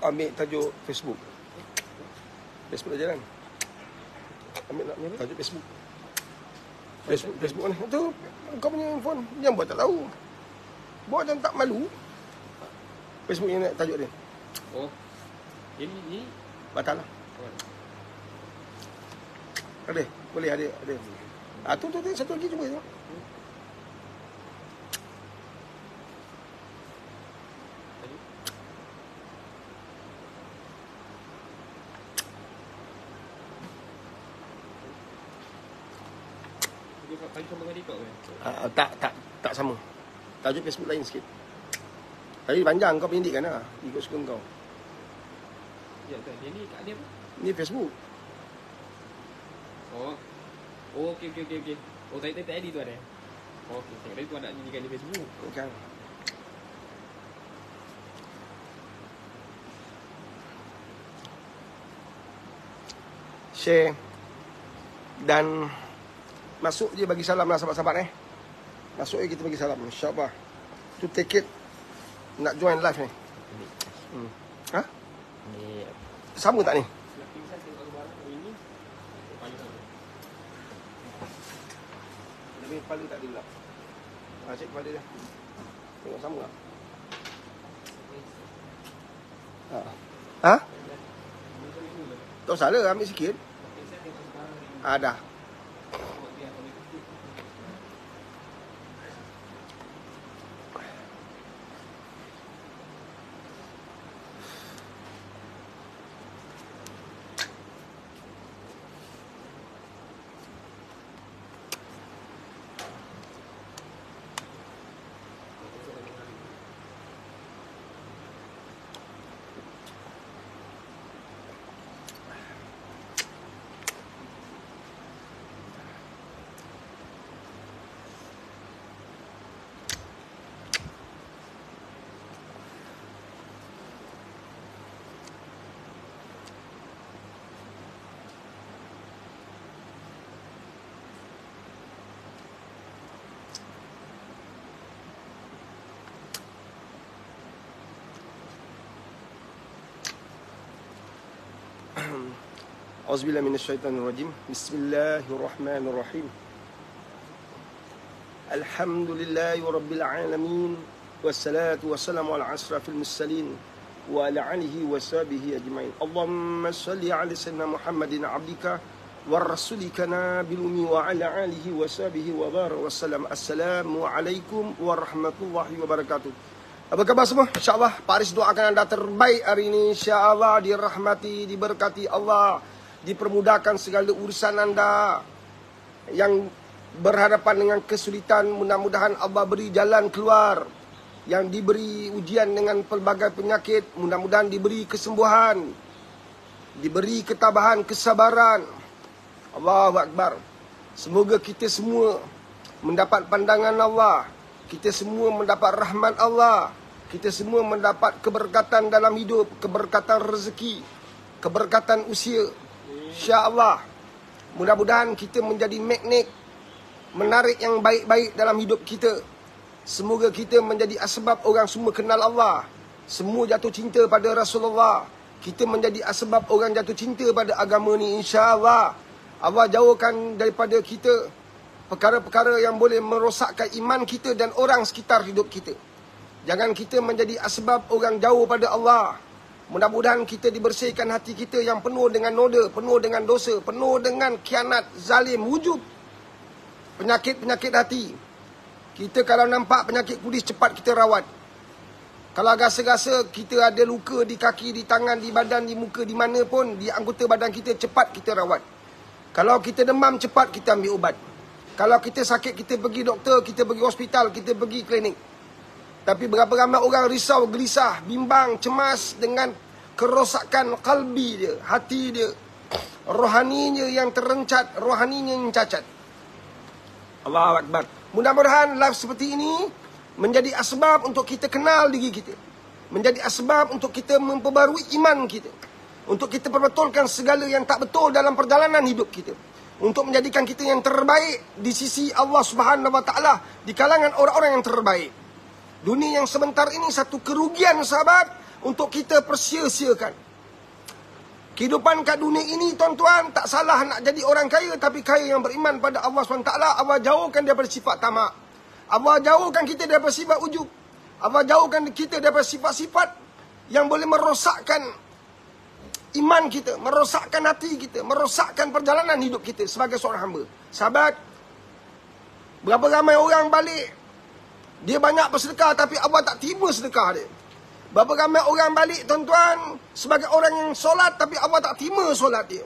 ambil tajuk Facebook. Facebook dah jalan. Ambil nak tajuk Facebook. Facebook ni. Itu kau punya handphone. Jangan buat tak tahu. Buat macam tak malu. Facebook yang nak tajuk dia. Oh. Ini batal lah. Ada. Boleh ada. Tu satu lagi cuba tu. Sama dengan TikTok ke? Tak sama. Tajuk Facebook lain sikit. Tadi panjang kau pendekkan lah. Ikut suka kau. Ya kan. Dia ni kat dia apa? Ni Facebook. Oh, okey. Oh, tadi tu ada. Oh, okey. Tadi tu ada jadikan di Facebook. Bukan. Share. Dan masuk je bagi salam lah sahabat-sahabat Masuk je kita bagi salam. InsyaAllah. Tu tiket nak join live ni. Ha? Sama tak ni? Tapi kepala tak ada pula. Cek kepala dia. Tengok sama tak? Ha? Tak salah, ambil sikit. Dah. Auzubillahi minasyaitonirrajim. Bismillahirrahmanirrahim. Alhamdulillahi rabbil alamin. Wassalatu wassalamu ala asrafil mursalin wa ala alihi wa sahbihi ajma'in. Allahumma salli ala sayyidina Muhammadin abdika wa rasulika nabil ummi wa ala alihi wa sahbihi wa barak wa sallam. Assalamualaikum warahmatullahi wabarakatuh. Apa khabar semua? InsyaAllah Paris doakan anda terbaik hari ini. InsyaAllah dirahmati, diberkati Allah, dipermudahkan segala urusan anda yang berhadapan dengan kesulitan. Mudah-mudahan Allah beri jalan keluar. Yang diberi ujian dengan pelbagai penyakit, mudah-mudahan diberi kesembuhan, diberi ketabahan, kesabaran. Allahu Akbar. Semoga kita semua mendapat pandangan Allah, kita semua mendapat rahmat Allah, kita semua mendapat keberkatan dalam hidup, keberkatan rezeki, keberkatan usia. InsyaAllah. Mudah-mudahan kita menjadi magnet menarik yang baik-baik dalam hidup kita. Semoga kita menjadi asbab orang semua kenal Allah, semua jatuh cinta pada Rasulullah. Kita menjadi asbab orang jatuh cinta pada agama ni, insya-Allah. Allah jauhkan daripada kita perkara-perkara yang boleh merosakkan iman kita dan orang sekitar hidup kita. Jangan kita menjadi asbab orang jauh pada Allah. Mudah-mudahan kita dibersihkan hati kita yang penuh dengan noda, penuh dengan dosa, penuh dengan khianat, zalim, wujud, penyakit-penyakit hati. Kita kalau nampak penyakit kudis, cepat kita rawat. Kalau rasa-rasa kita ada luka di kaki, di tangan, di badan, di muka, di mana pun, di anggota badan kita, cepat kita rawat. Kalau kita demam, cepat kita ambil ubat. Kalau kita sakit, kita pergi doktor, kita pergi hospital, kita pergi klinik. Tapi berapa ramai orang risau, gelisah, bimbang, cemas dengan kerosakan kalbi dia, hati dia, rohaninya yang terencat, rohaninya yang cacat. Allahu Akbar. Mudah-mudahan live seperti ini menjadi asbab untuk kita kenal diri kita, menjadi asbab untuk kita memperbarui iman kita, untuk kita perbetulkan segala yang tak betul dalam perjalanan hidup kita, untuk menjadikan kita yang terbaik di sisi Allah Subhanahu Wa Taala, di kalangan orang-orang yang terbaik. Dunia yang sebentar ini satu kerugian, sahabat. untuk kita persia-siakan. Kehidupan kat dunia ini, tuan-tuan, tak salah nak jadi orang kaya, tapi kaya yang beriman pada Allah SWT. Allah jauhkan daripada sifat tamak. Allah jauhkan kita daripada sifat ujub. Allah jauhkan kita daripada sifat-sifat yang boleh merosakkan iman kita, merosakkan hati kita, merosakkan perjalanan hidup kita sebagai seorang hamba. Sahabat, berapa ramai orang balik, dia banyak bersedekah tapi Allah tak terima sedekah dia. Berapa ramai orang balik, tuan-tuan, sebagai orang yang solat tapi Allah tak terima solat dia.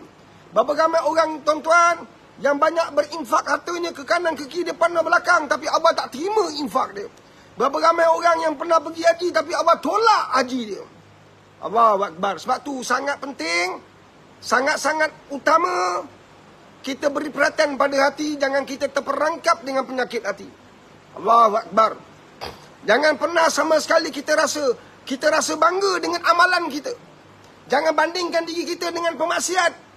Berapa ramai orang, tuan-tuan, yang banyak berinfak hartanya ke kanan, ke kiri, depan dan belakang, tapi Allah tak terima infak dia. Berapa ramai orang yang pernah pergi haji tapi Allah tolak haji dia. Allahu Akbar. Sebab tu sangat penting, sangat-sangat utama kita beri perhatian pada hati. Jangan kita terperangkap dengan penyakit hati. Allahu Akbar. Jangan pernah sama sekali kita rasa bangga dengan amalan kita. Jangan bandingkan diri kita dengan pemaksiat.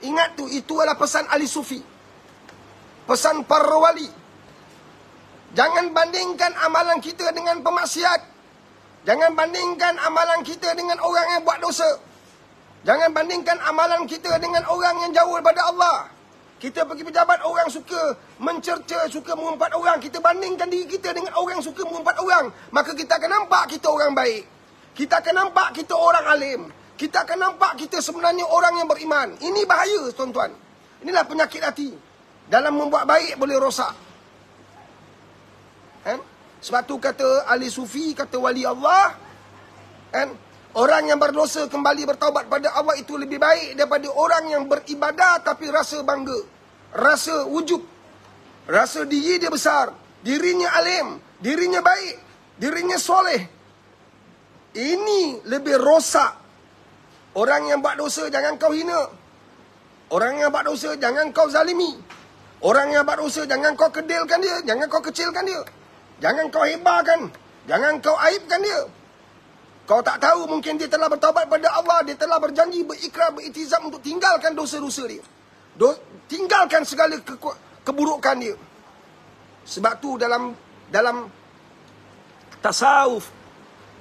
Ingat tu, itu adalah pesan ahli sufi, pesan para wali. Jangan bandingkan amalan kita dengan pemaksiat. Jangan bandingkan amalan kita dengan orang yang buat dosa. Jangan bandingkan amalan kita dengan orang yang jauh daripada Allah. Kita pergi pejabat, orang suka mencerca, suka mengumpat orang. Kita bandingkan diri kita dengan orang yang suka mengumpat orang. Maka kita akan nampak kita orang baik. Kita akan nampak kita orang alim. Kita akan nampak kita sebenarnya orang yang beriman. Ini bahaya, tuan-tuan. Inilah penyakit hati. Dalam membuat baik boleh rosak. Sebab tu kata ahli sufi, kata wali Allah, orang yang berdosa kembali bertaubat pada Allah itu lebih baik daripada orang yang beribadah tapi rasa bangga, rasa wujub, rasa diri dia besar, dirinya alim, dirinya baik, dirinya soleh. Ini lebih rosak. Orang yang buat dosa jangan kau hina. Orang yang buat dosa jangan kau zalimi. Orang yang buat dosa jangan kau kedilkan dia, jangan kau kecilkan dia. Jangan kau hebarkan, jangan kau aibkan dia. Kau tak tahu, mungkin dia telah bertaubat pada Allah, dia telah berjanji, berikrar, beritizam untuk tinggalkan dosa-dosa dia. Tinggalkan segala keburukan dia. Sebab tu dalam tasawuf,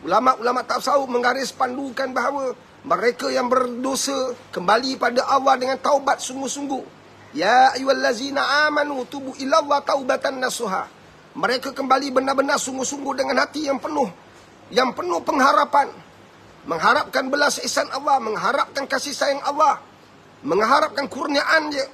ulama-ulama tasawuf menggaris pandukan bahawa mereka yang berdosa kembali pada Allah dengan taubat sungguh-sungguh. Ya ayyuhallazina amanu tubu ilallah taubatan nasuha. Mereka kembali benar-benar sungguh-sungguh dengan hati yang penuh pengharapan. Mengharapkan belas ihsan Allah, mengharapkan kasih sayang Allah, mengharapkan kurniaan dia.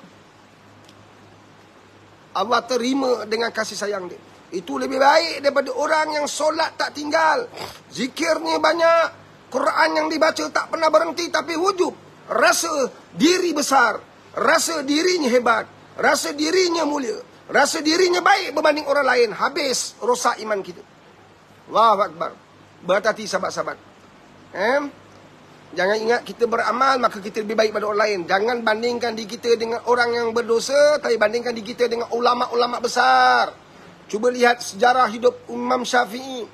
Allah terima dengan kasih sayang dia. Itu lebih baik daripada orang yang solat tak tinggal, zikirnya banyak, Quran yang dibaca tak pernah berhenti tapi wujub, rasa diri besar, rasa dirinya hebat, rasa dirinya mulia, rasa dirinya baik berbanding orang lain. Habis rosak iman kita. Allahu Akbar. Berhati-hati sahabat-sahabat. Jangan ingat kita beramal maka kita lebih baik pada orang lain. Jangan bandingkan diri kita dengan orang yang berdosa, tapi bandingkan diri kita dengan ulama-ulama besar. Cuba lihat sejarah hidup Imam Syafi'i.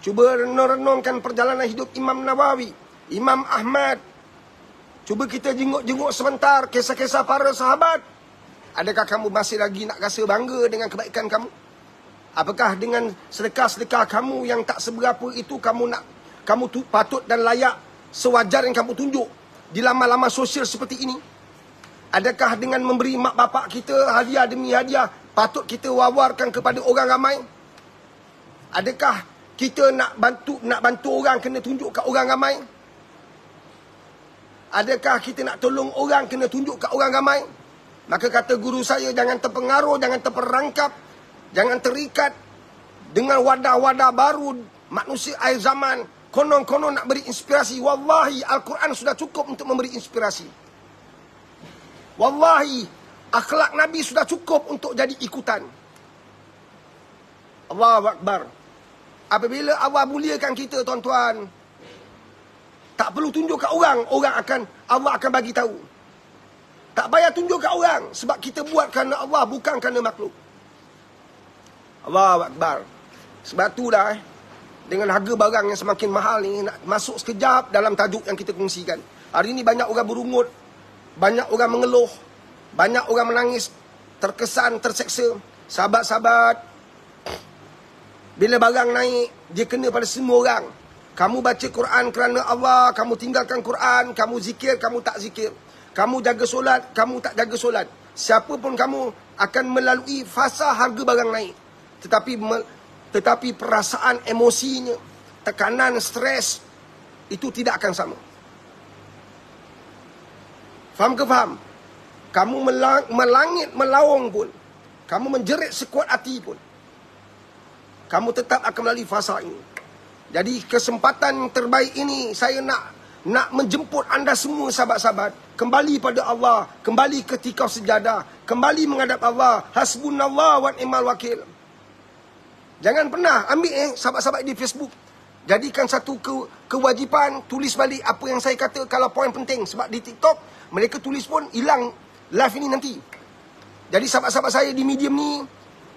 Cuba renung-renungkan perjalanan hidup Imam Nawawi, Imam Ahmad. Cuba kita jenguk-jenguk sebentar kisah-kisah para sahabat. Adakah kamu masih lagi nak rasa bangga dengan kebaikan kamu? Apakah dengan sedekah-sedekah kamu yang tak seberapa itu kamu patut dan layak sewajar yang kamu tunjuk di laman-laman sosial seperti ini? Adakah dengan memberi mak bapak kita hadiah demi hadiah patut kita wawarkan kepada orang ramai? Adakah kita nak bantu orang kena tunjuk kat orang ramai? Adakah kita nak tolong orang kena tunjuk kat orang ramai? Maka kata guru saya, jangan terpengaruh, jangan terperangkap, jangan terikat dengan wadah-wadah baru manusia akhir zaman. Konon-konon nak beri inspirasi. Wallahi, Al-Quran sudah cukup untuk memberi inspirasi. Wallahi, akhlak Nabi sudah cukup untuk jadi ikutan. Allahu Akbar. Apabila Allah muliakan kita, tuan-tuan, tak perlu tunjuk kat orang, Allah akan bagi tahu. Tak payah tunjuk kat orang, sebab kita buat kerana Allah, bukan kerana makhluk. Allahu Akbar. Sebab tu dah, dengan harga barang yang semakin mahal ni, nak masuk sekejap dalam tajuk yang kita kongsikan. Hari ni banyak orang berungut, banyak orang mengeluh, banyak orang menangis, terkesan, terseksa. Sahabat-sahabat, bila barang naik, dia kena pada semua orang. Kamu baca Quran kerana Allah, kamu tinggalkan Quran, kamu zikir, kamu tak zikir. Kamu jaga solat, kamu tak jaga solat. Siapa pun kamu akan melalui fasa harga barang naik. Tetapi perasaan emosinya, tekanan, stres, itu tidak akan sama. Faham ke faham? Kamu melangit, melawang pun, kamu menjerit sekuat hati pun, kamu tetap akan melalui fasa ini. Jadi kesempatan terbaik ini, saya nak menjemput anda semua sahabat-sahabat, kembali pada Allah, kembali ke tikar sejadah, kembali menghadap Allah. Hasbunallah wa ni'mal wakil. Jangan pernah ambil sahabat-sahabat di Facebook, jadikan satu kewajipan, tulis balik apa yang saya kata kalau poin penting. Sebab di TikTok, mereka tulis pun hilang live ini nanti. Jadi sahabat-sahabat saya di medium ni,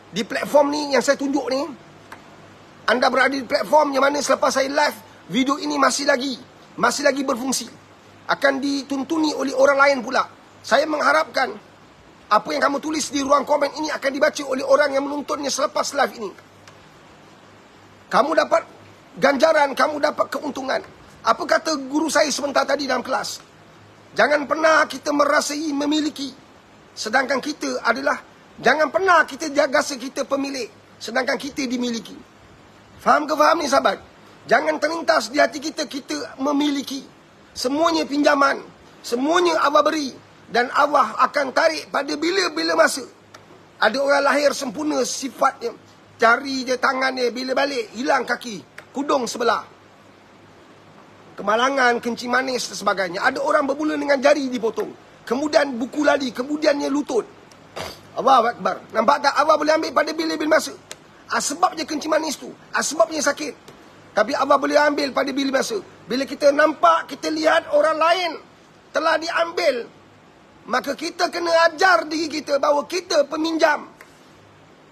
di platform ni yang saya tunjuk ni, anda berada di platform yang mana selepas saya live, video ini masih lagi berfungsi. Akan dituntuni oleh orang lain pula. Saya mengharapkan apa yang kamu tulis di ruang komen ini akan dibaca oleh orang yang menontonnya selepas live ini. Kamu dapat ganjaran, kamu dapat keuntungan. Apa kata guru saya sebentar tadi dalam kelas? Jangan pernah kita merasai memiliki, sedangkan kita adalah, jangan pernah kita rasa kita pemilik, sedangkan kita dimiliki. Faham ke faham ni sahabat? Jangan terlintas di hati kita, kita memiliki. Semuanya pinjaman, semuanya Allah beri. Dan Allah akan tarik pada bila-bila masa. Ada orang lahir sempurna sifatnya, jari dia, tangan dia, bila balik hilang kaki, kudung sebelah, kemalangan, kencing manis dan sebagainya. Ada orang bermula dengan jari dipotong, kemudian buku lali, kemudiannya lutut. Allahu Akbar. Nampak tak? Allah boleh ambil pada bila-bila masa. Sebabnya kencing manis tu, sebabnya sakit. Tapi Allah boleh ambil pada bila masa. Bila kita nampak, kita lihat orang lain telah diambil, maka kita kena ajar diri kita bahawa kita peminjam.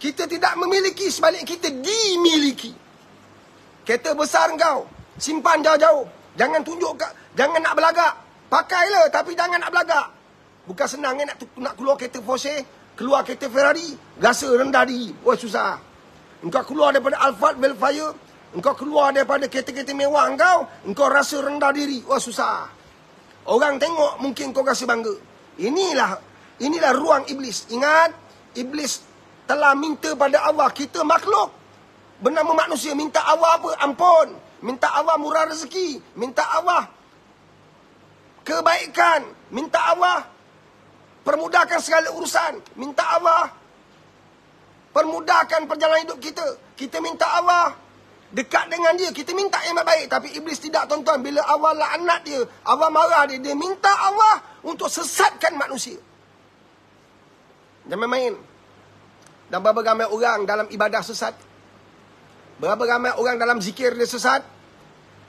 Kita tidak memiliki, sebaliknya kita dimiliki. Kereta besar engkau, simpan jauh-jauh. Jangan tunjuk, jangan nak belagak. Pakailah, tapi jangan nak belagak. Bukan senang nak keluar kereta Porsche, keluar kereta Ferrari, rasa rendah diri. Wah, susah. Engkau keluar daripada Alphard, Velfire, engkau keluar daripada kereta-kereta mewah engkau rasa rendah diri. Wah, susah. Orang tengok mungkin kau rasa bangga. Inilah ruang iblis. Ingat, iblis telah minta pada Allah. Kita makhluk bernama manusia, minta Allah apa? Ampun. Minta Allah murah rezeki. Minta Allah kebaikan. Minta Allah permudahkan segala urusan. Minta Allah permudahkan perjalanan hidup kita. Kita minta Allah dekat dengan dia. Kita minta yang baik. Tapi iblis tidak, tuan-tuan. Bila Allah laknat dia, Allah marah dia, dia minta Allah untuk sesatkan manusia. Jangan main. Dan berapa ramai orang dalam ibadah sesat. Berapa ramai orang dalam zikir dia sesat.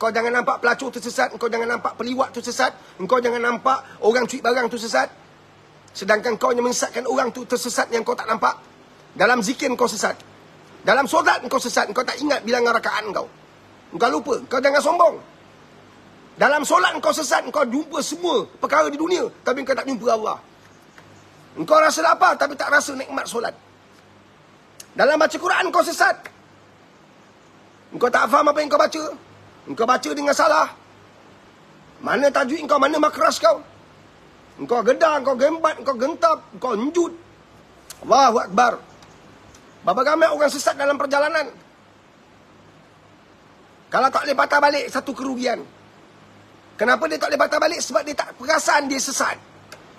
Kau jangan nampak pelacur tu sesat. Kau jangan nampak peliwat tu sesat. Kau jangan nampak orang cuit barang tu sesat. Sedangkan kau yang menyesatkan orang tu tersesat yang kau tak nampak. Dalam zikir kau sesat. Dalam solat kau sesat. Kau tak ingat bilangan rakaat kau. Kau lupa. Kau jangan sombong. Dalam solat kau sesat. Kau jumpa semua perkara di dunia, tapi kau tak jumpa Allah. Kau rasa lapar, tapi tak rasa nikmat solat. Dalam baca Quran kau sesat. Kau tak faham apa yang kau baca. Kau baca dengan salah. Mana tajwid kau, mana makras kau. Kau gedar, kau gembat, kau gentap, kau njut. Allahu Akbar. Berapa ramai orang sesat dalam perjalanan. Kalau tak boleh patah balik, satu kerugian. Kenapa dia tak boleh patah balik? Sebab dia tak perasan dia sesat.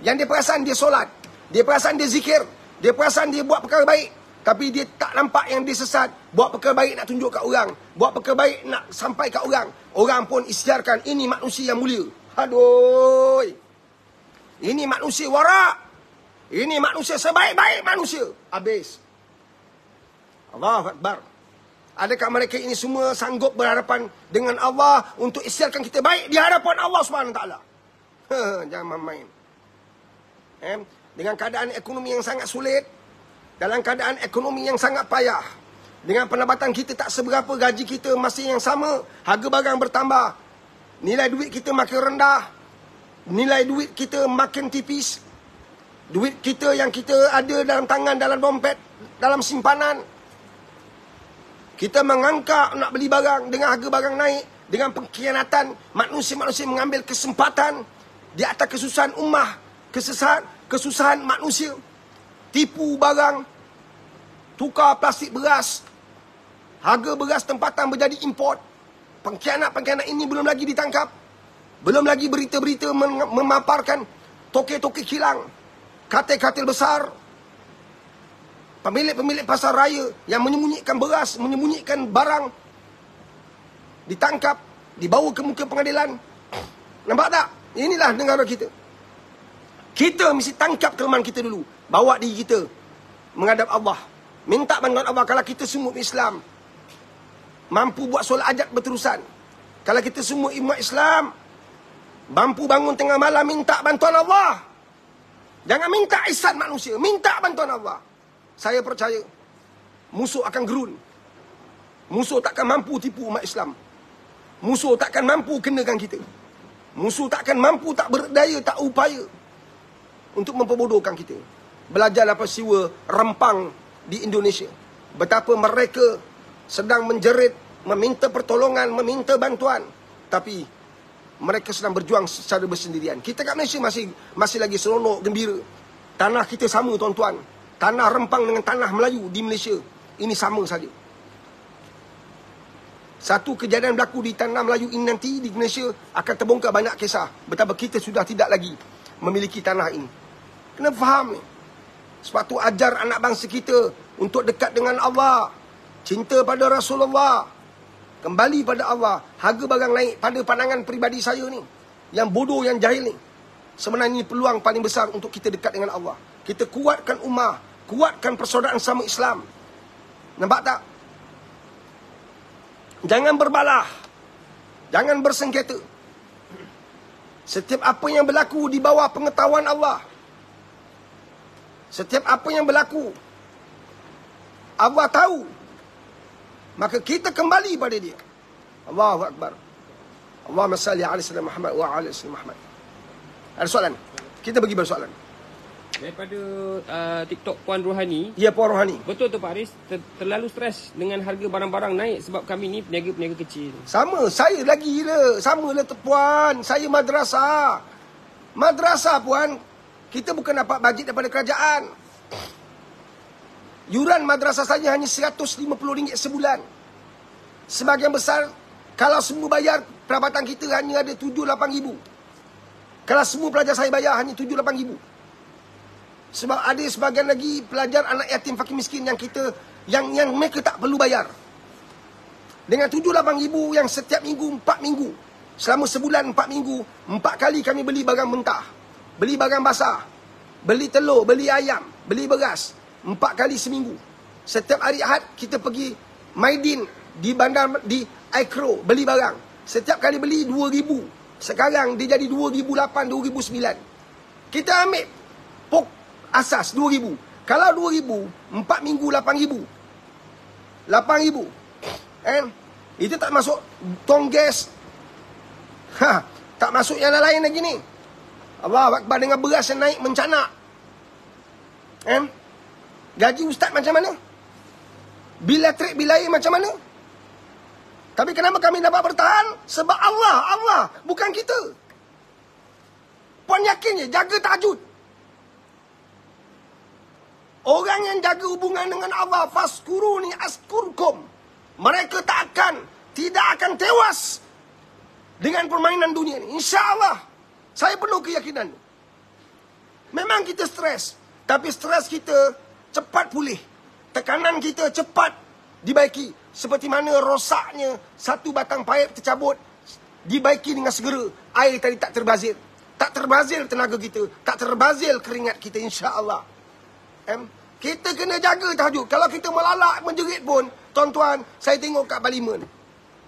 Yang dia perasan dia solat. Dia perasan dia zikir. Dia perasan dia buat perkara baik. Tapi dia tak nampak yang dia sesat. Buat perkara baik nak tunjuk kat orang. Buat perkara baik nak sampai kat orang. Orang pun isytiharkan, ini manusia yang mulia. Aduh. Ini manusia warak. Ini manusia sebaik-baik manusia. Habis. Allahu Akbar. Adakah mereka ini semua sanggup berhadapan dengan Allah untuk isytiharkan kita baik di hadapan Allah SWT? Jangan main. Dengan keadaan ekonomi yang sangat sulit, dalam keadaan ekonomi yang sangat payah, dengan pendapatan kita tak seberapa, gaji kita masih yang sama, harga barang bertambah, nilai duit kita makin rendah, nilai duit kita makin tipis, duit kita yang kita ada dalam tangan, dalam dompet, dalam simpanan, kita mengangkat nak beli barang dengan harga barang naik, dengan pengkhianatan, manusia-manusia mengambil kesempatan di atas kesusahan ummah, kesusahan manusia. Tipu barang, tukar plastik beras, harga beras tempatan menjadi import. Pengkhianat-pengkhianat ini belum lagi ditangkap. Belum lagi berita-berita memaparkan tokek-tokek kilang, katil-katil besar, pemilik-pemilik pasar raya yang menyembunyikan beras, menyembunyikan barang, ditangkap, dibawa ke muka pengadilan. Nampak tak? Inilah negara kita. Kita mesti tangkap kelemahan kita dulu. Bawa diri kita menghadap Allah. Minta bantuan Allah. Kalau kita semua Islam mampu buat solat hajat berterusan. Kalau kita semua umat Islam mampu bangun tengah malam minta bantuan Allah. Jangan minta ihsan manusia. Minta bantuan Allah. Saya percaya musuh akan gerun. Musuh takkan mampu tipu umat Islam. Musuh takkan mampu kenakan kita. Musuh takkan mampu, tak berdaya, tak upaya untuk memperbodohkan kita. Belajarlah peristiwa Rempang di Indonesia. Betapa mereka sedang menjerit, meminta pertolongan, meminta bantuan. Tapi mereka sedang berjuang secara bersendirian. Kita kat Malaysia masih lagi seronok, gembira. Tanah kita sama tuan-tuan. Tanah Rempang dengan tanah Melayu di Malaysia, ini sama saja. Satu kejadian berlaku di tanah Melayu ini nanti di Malaysia akan terbongkar banyak kisah. Betapa kita sudah tidak lagi memiliki tanah ini. Kena faham ni. Sebab tu ajar anak bangsa kita untuk dekat dengan Allah. Cinta pada Rasulullah. Kembali pada Allah. Harga barang naik pada pandangan peribadi saya ni. Yang bodoh, yang jahil ni. Sebenarnya ini peluang paling besar untuk kita dekat dengan Allah. Kita kuatkan ummah. Kuatkan persaudaraan sama Islam. Nampak tak? Jangan berbalah. Jangan bersengketa. Setiap apa yang berlaku di bawah pengetahuan Allah. Setiap apa yang berlaku, Allah tahu. Maka kita kembali pada dia. Allahu Akbar. Allahumma salli ala sayyidina Muhammad wa ala sayyidina Muhammad. Ada soalan? Kita bagi bersoalan. Daripada TikTok Puan Rohani. Ya, Puan Rohani. Betul tu Pak Haris, terlalu stres dengan harga barang-barang naik sebab kami ni peniaga-peniaga kecil. Sama, saya lagi gila. Sama lah tu Puan. Saya madrasah. Madrasah Puan, kita bukan dapat bajet daripada kerajaan. Yuran madrasah saja hanya RM150 sebulan. Sebagian besar, kalau semua bayar, pendapatan kita hanya ada 7-8 ribu. Kalau semua pelajar saya bayar, hanya 7-8 ribu. Sebab ada sebagian lagi pelajar anak yatim fakir miskin yang kita yang mereka tak perlu bayar. Dengan 7-8 ribu yang setiap minggu 4 minggu. Selama sebulan 4 minggu, 4 kali kami beli barang mentah. Beli barang basah. Beli telur, beli ayam, beli beras. 4 kali seminggu. Setiap hari Ahad kita pergi Maidin di bandar di Aikro beli barang. Setiap kali beli 2,000. Sekarang dia jadi 2,008, 2,009. Kita ambil pok asas 2,000. Kalau 2,000, 4 minggu 8,000. 8,000. Itu tak masuk tong gas. Tak masuk yang lain lagi ni. Allah Akbar, dengan beras yang naik mencanak. Gaji ustaz macam mana? Bil elektrik, bil air macam mana? Tapi kenapa kami dapat bertahan? Sebab Allah, bukan kita. Puan yakin je, jaga tahajud. Orang yang jaga hubungan dengan Allah, faskuruni askurkum. Mereka tidak akan tewas dengan permainan dunia ni. InsyaAllah. Saya penuh keyakinan. Memang kita stres. Tapi stres kita cepat pulih. Tekanan kita cepat dibaiki. Seperti mana rosaknya satu batang paip tercabut, dibaiki dengan segera. Air tadi tak terbazir. Tak terbazir tenaga kita. Tak terbazir keringat kita, insya-Allah. Kita kena jaga tahajud. Kalau kita melalak, menjerit pun, tuan-tuan, saya tengok kat parlimen.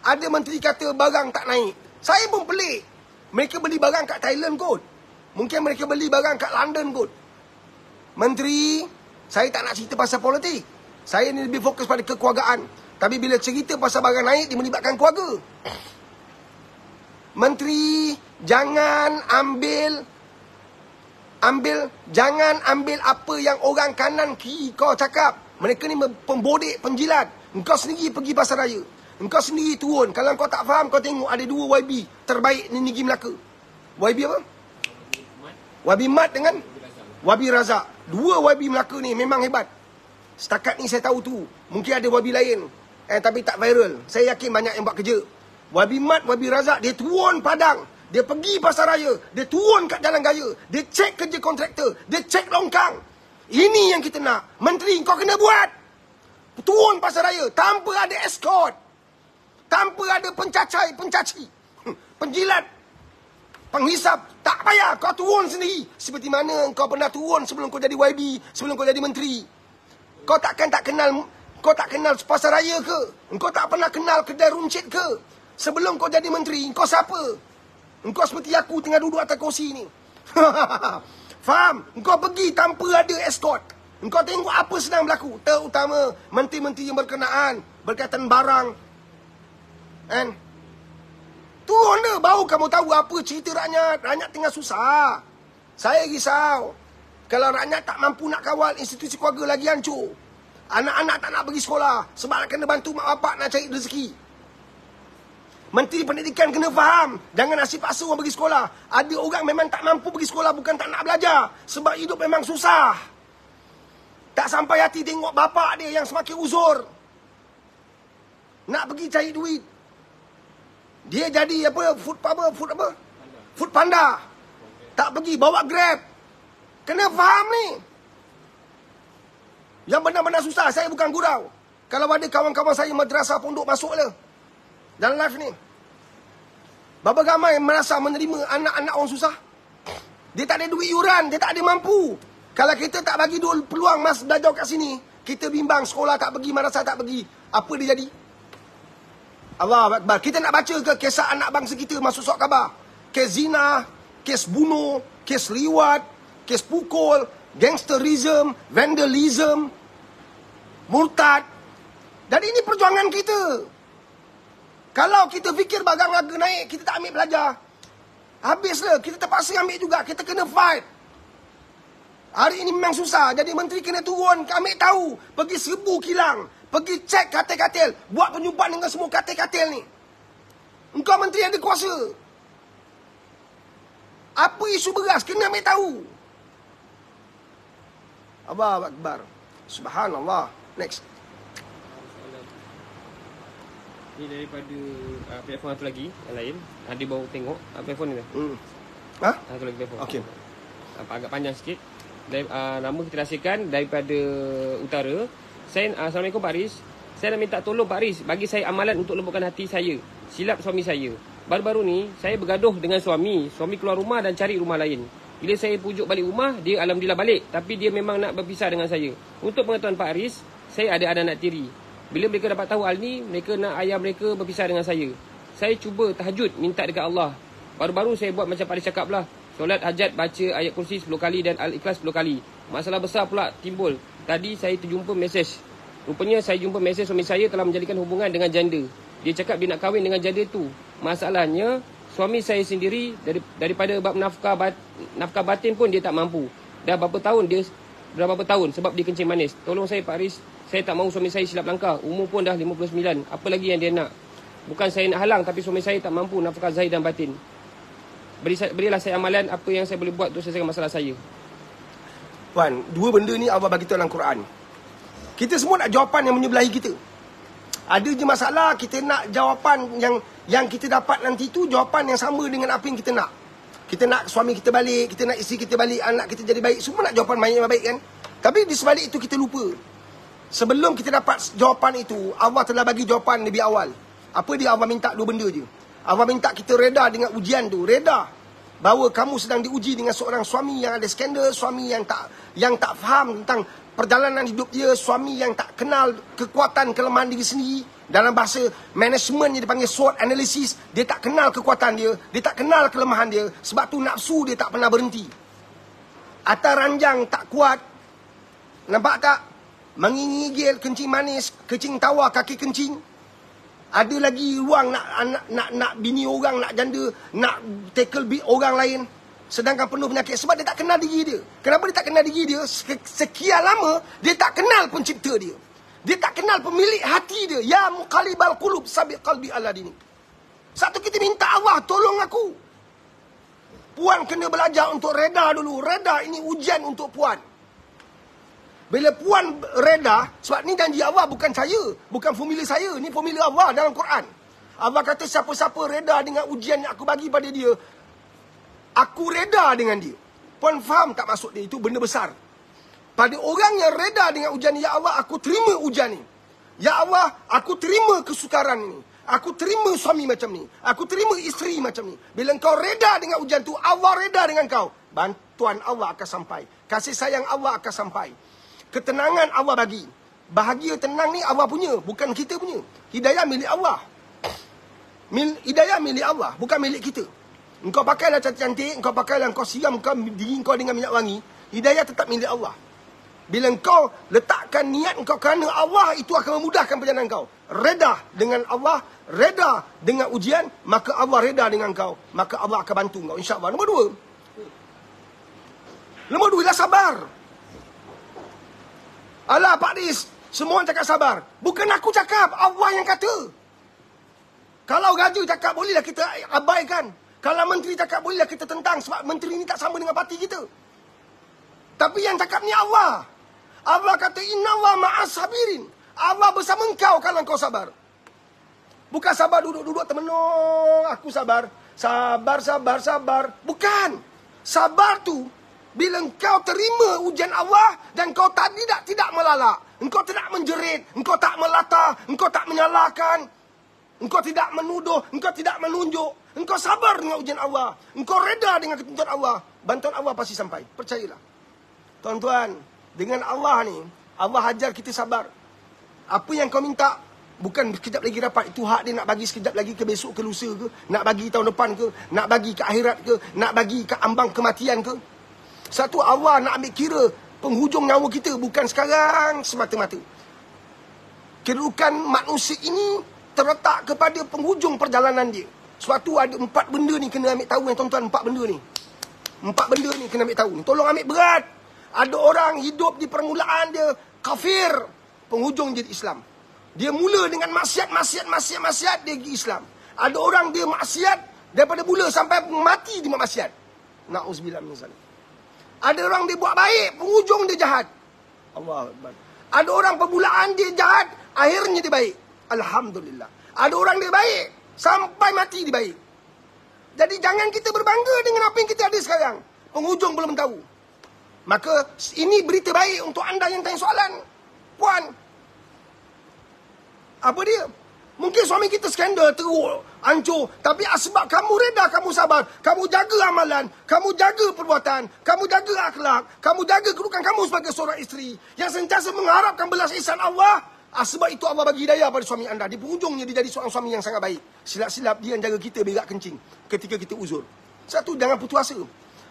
Ada menteri kata barang tak naik. Saya pun pelik. Mereka beli barang kat Thailand kot. Mungkin mereka beli barang kat London kot. Menteri, saya tak nak cerita pasal politik. Saya ni lebih fokus pada kekeluargaan. Tapi bila cerita pasal barang naik, dia melibatkan keluarga. Menteri, jangan ambil apa yang orang kanan kiri kau cakap. Mereka ni pembodek, penjilat. Engkau sendiri pergi pasar raya. Engkau sendiri turun. Kalau kau tak faham, kau tengok ada 2 YB terbaik di negeri Melaka. YB apa? YB Mat dengan YB Razak. 2 YB Melaka ni memang hebat. Setakat ni saya tahu tu. Mungkin ada YB lain. Tapi tak viral. Saya yakin banyak yang buat kerja. YB Mat, YB Razak, dia turun padang. Dia pergi pasar raya. Dia turun kat jalan raya. Dia cek kerja kontraktor. Dia cek longkang. Ini yang kita nak. Menteri, kau kena buat. Turun pasar raya tanpa ada escort. Tanpa ada pencaci. Penjilat. Penghisap. Tak payah. Kau turun sendiri. Seperti mana kau pernah turun sebelum kau jadi YB. Sebelum kau jadi menteri. Kau tak kenal pasar raya ke? Engkau tak pernah kenal kedai runcit ke? Sebelum kau jadi menteri, kau siapa? Engkau seperti aku tengah duduk atas kursi ni. Faham? Engkau pergi tanpa ada escort. Engkau tengok apa sedang berlaku. Terutama menteri-menteri yang berkenaan berkaitan barang. Kan? Turun dia, baru kamu tahu apa cerita rakyat. Rakyat tengah susah. Saya risau. Kalau rakyat tak mampu nak kawal, institusi keluarga lagi hancur. Anak-anak tak nak pergi sekolah sebab nak kena bantu mak bapak nak cari rezeki. Menteri Pendidikan kena faham. Jangan asyik paksa orang pergi sekolah. Ada orang memang tak mampu pergi sekolah, bukan tak nak belajar. Sebab hidup memang susah. Tak sampai hati tengok bapak dia yang semakin uzur. Nak pergi cari duit. Dia jadi food panda. Tak pergi, bawa Grab. Kena faham ni. Yang benar-benar susah, saya bukan gurau. Kalau ada kawan-kawan saya madrasah pondok masuk lah dalam live ni. Berapa ramai merasa menerima anak-anak orang susah. Dia tak ada duit yuran, dia tak ada mampu. Kalau kita tak bagi dulu peluang mas belajar kat sini, kita bimbang sekolah tak pergi, madrasah tak pergi. Apa dia jadi? Allah Akbar. Kita nak baca ke kisah anak bangsa kita masuk surat khabar? Kes zina, kes bunuh, kes liwat, kes pukul, gangsterism, vandalism, murtad. Dan ini perjuangan kita. Kalau kita fikir barang harga naik, kita tak ambil belajar, habislah. Kita terpaksa ambil juga. Kita kena fight. Hari ini memang susah. Jadi menteri kena turun, ambil tahu. Pergi 1000 kilang. Pergi cek katil-katil. Buat penyumbang dengan semua katil-katil ni. Engkau menteri ada kuasa. Apa isu beras? Kena ambil tahu. Allahu Akbar. Subhanallah. Next. Ni daripada platform satu lagi yang lain. Ada baru tengok platform ni. Satu lagi platform. Okey. Agak panjang sikit. Nama kita rahsiakan daripada utara. Assalamualaikum Pak Aris. Saya nak minta tolong Pak Aris bagi saya amalan untuk lembutkan hati saya. Silap suami saya. Baru-baru ni saya bergaduh dengan suami. Suami keluar rumah dan cari rumah lain. Bila saya pujuk balik rumah, dia alhamdulillah balik. Tapi dia memang nak berpisah dengan saya. Untuk pengetahuan Pak Aris, saya ada anak tiri. Bila mereka dapat tahu hal ni, mereka nak ayah mereka berpisah dengan saya. Saya cuba tahajud minta dekat Allah. Baru-baru saya buat macam Pak Aris cakap lah. Solat hajat baca ayat kursi 10 kali dan Al-Ikhlas 10 kali. Masalah besar pula timbul. Tadi saya terjumpa mesej. Rupanya saya jumpa mesej suami saya telah menjalinkan hubungan dengan janda. Dia cakap dia nak kahwin dengan janda tu. Masalahnya, suami saya sendiri daripada bab nafkah batin pun dia tak mampu. Dah berapa tahun sebab dia kencing manis. Tolong saya Pak Aris. Saya tak mahu suami saya silap langkah. Umur pun dah 59. Apa lagi yang dia nak? Bukan saya nak halang, tapi suami saya tak mampu nafkah zahir dan batin. Berilah saya amalan apa yang saya boleh buat untuk selesaikan masalah saya. Puan, 2 benda ni Allah bagi tahu dalam Quran. Kita semua nak jawapan yang menyebelahi kita. Ada je masalah, kita nak jawapan yang kita dapat nanti tu jawapan yang sama dengan apa yang kita nak. Kita nak suami kita balik, kita nak isteri kita balik, anak kita jadi baik. Semua nak jawapan yang baik kan? Tapi di sebalik itu kita lupa. Sebelum kita dapat jawapan itu, Allah telah bagi jawapan lebih awal. Apa dia? Allah minta 2 benda je. Allah minta kita reda dengan ujian tu. Reda bahawa kamu sedang diuji dengan seorang suami yang ada skandal, suami yang tak faham tentang perjalanan hidup dia, suami yang tak kenal kekuatan kelemahan diri sendiri. Dalam bahasa management dia dipanggil SWOT analysis. Dia tak kenal kekuatan dia, dia tak kenal kelemahan dia. Sebab tu nafsu dia tak pernah berhenti. Atas ranjang tak kuat. Nampak tak? Mengigil, kencing manis, kencing tawar, kaki kencing. Ada lagi ruang nak bini orang, nak janda, nak tackle orang lain. Sedangkan penuh penyakit. Sebab dia tak kenal diri dia. Kenapa dia tak kenal diri dia? Sekian lama, dia tak kenal pencipta dia. Dia tak kenal pemilik hati dia. Ya muqallibal qulub, sabit qalbi ala dini. Satu kita minta Allah, tolong aku. Puan kena belajar untuk reda dulu. Reda ini ujian untuk puan. Bila puan reda, sebab ni janji Allah, bukan saya. Bukan formula saya. Ni formula Allah dalam Quran. Allah kata siapa-siapa reda dengan ujian yang aku bagi pada dia, aku reda dengan dia. Puan faham tak maksud dia? Itu benda besar. Pada orang yang reda dengan ujian ni, ya Allah, aku terima ujian ni. Ya Allah, aku terima kesukaran ini. Aku terima suami macam ni. Aku terima isteri macam ni. Bila kau reda dengan ujian tu, Allah reda dengan kau. Bantuan Allah akan sampai. Kasih sayang Allah akan sampai. Ketenangan Allah bagi. Bahagia tenang ni Allah punya, bukan kita punya. Hidayah milik Allah. Hidayah milik Allah, bukan milik kita. Engkau pakailah cantik-cantik, engkau pakailah, engkau siram diri engkau dengan minyak wangi. Hidayah tetap milik Allah. Bila engkau letakkan niat engkau kerana Allah, itu akan memudahkan perjalanan engkau. Reda dengan Allah, reda dengan ujian, maka Allah reda dengan engkau. Maka Allah akan bantu engkau, insya-Allah. Nombor dua ialah sabar. Alah Pak Dis, semua orang cakap sabar. Bukan aku cakap, Allah yang kata. Kalau raja cakap, bolehlah kita abaikan. Kalau menteri cakap, bolehlah kita tentang. Sebab menteri ni tak sama dengan parti kita. Tapi yang cakap ni Allah. Allah kata, Inna Allah ma'as sabirin. Allah bersama engkau kalau engkau sabar. Bukan sabar duduk-duduk termenung, aku sabar. Sabar. Bukan. Sabar tu, bila engkau terima ujian Allah dan engkau tidak melalak. Engkau tidak menjerit. Engkau tak melata. Engkau tak menyalahkan. Engkau tidak menuduh. Engkau tidak menunjuk. Engkau sabar dengan ujian Allah. Engkau reda dengan ketentuan Allah. Bantuan Allah pasti sampai. Percayalah. Tuan-tuan, dengan Allah ni, Allah ajar kita sabar. Apa yang kau minta, bukan sekejap lagi dapat. Itu hak dia nak bagi sekejap lagi ke besok ke lusa ke. Nak bagi tahun depan ke. Nak bagi ke akhirat ke. Nak bagi ke ambang kematian ke. Satu, Allah nak ambil kira penghujung nyawa kita. Bukan sekarang semata-mata. Kedudukan manusia ini terletak kepada penghujung perjalanan dia. Sebab tu ada 4 benda ni kena ambil tahu yang tuan-tuan. 4 benda ni. 4 benda ni kena ambil tahu. Tolong ambil berat. Ada orang hidup di permulaan dia kafir. Penghujung jadi Islam. Dia mula dengan maksiat, dia pergi Islam. Ada orang dia maksiat daripada mula sampai mati dia maksiat. Na'uzubillah min zalik. Ada orang dia buat baik, penghujung dia jahat. Allah Akbar. Ada orang permulaan dia jahat, akhirnya dia baik. Alhamdulillah. Ada orang dia baik, sampai mati dia baik. Jadi jangan kita berbangga dengan apa yang kita ada sekarang. Penghujung belum tahu. Maka ini berita baik untuk anda yang tanya soalan. Puan, apa dia? Mungkin suami kita skandal, teruk, hancur. Tapi sebab kamu reda, kamu sabar. Kamu jaga amalan. Kamu jaga perbuatan. Kamu jaga akhlak. Kamu jaga kedudukan kamu sebagai seorang isteri. Yang sentiasa mengharapkan belas ihsan Allah. Sebab itu Allah bagi hidayah pada suami anda. Di penghujungnya dia jadi seorang suami yang sangat baik. Silap-silap dia yang jaga kita berak kencing ketika kita uzur. Satu, jangan putus asa.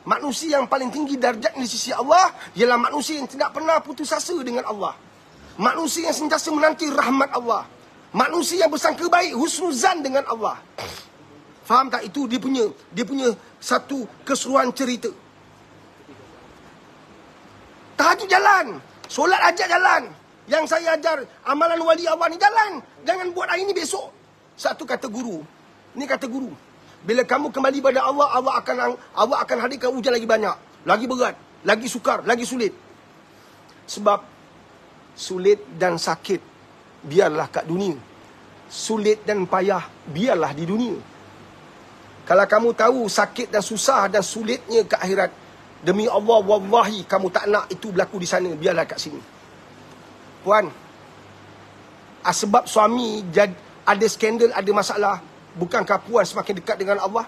Manusia yang paling tinggi darjat di sisi Allah ialah manusia yang tidak pernah putus asa dengan Allah. Manusia yang sentiasa menanti rahmat Allah. Manusia yang bersangka baik, husnuzan dengan Allah. Faham tak? Itu dia punya satu keseruan cerita. Tahajud jalan, solat hajat jalan. Yang saya ajar amalan wali Allah ni jalan. Jangan buat hari ni besok. Satu kata guru. Ini kata guru. Bila kamu kembali pada Allah, Allah akan hadirkan ujian lagi banyak, lagi berat, lagi sukar, lagi sulit. Sebab sulit dan sakit biarlah kat dunia. Sulit dan payah biarlah di dunia. Kalau kamu tahu sakit dan susah dan sulitnya ke akhirat, demi Allah, wallahi kamu tak nak itu berlaku di sana, biarlah kat sini. Puan, sebab suami ada skandal, ada masalah, bukankah puan semakin dekat dengan Allah?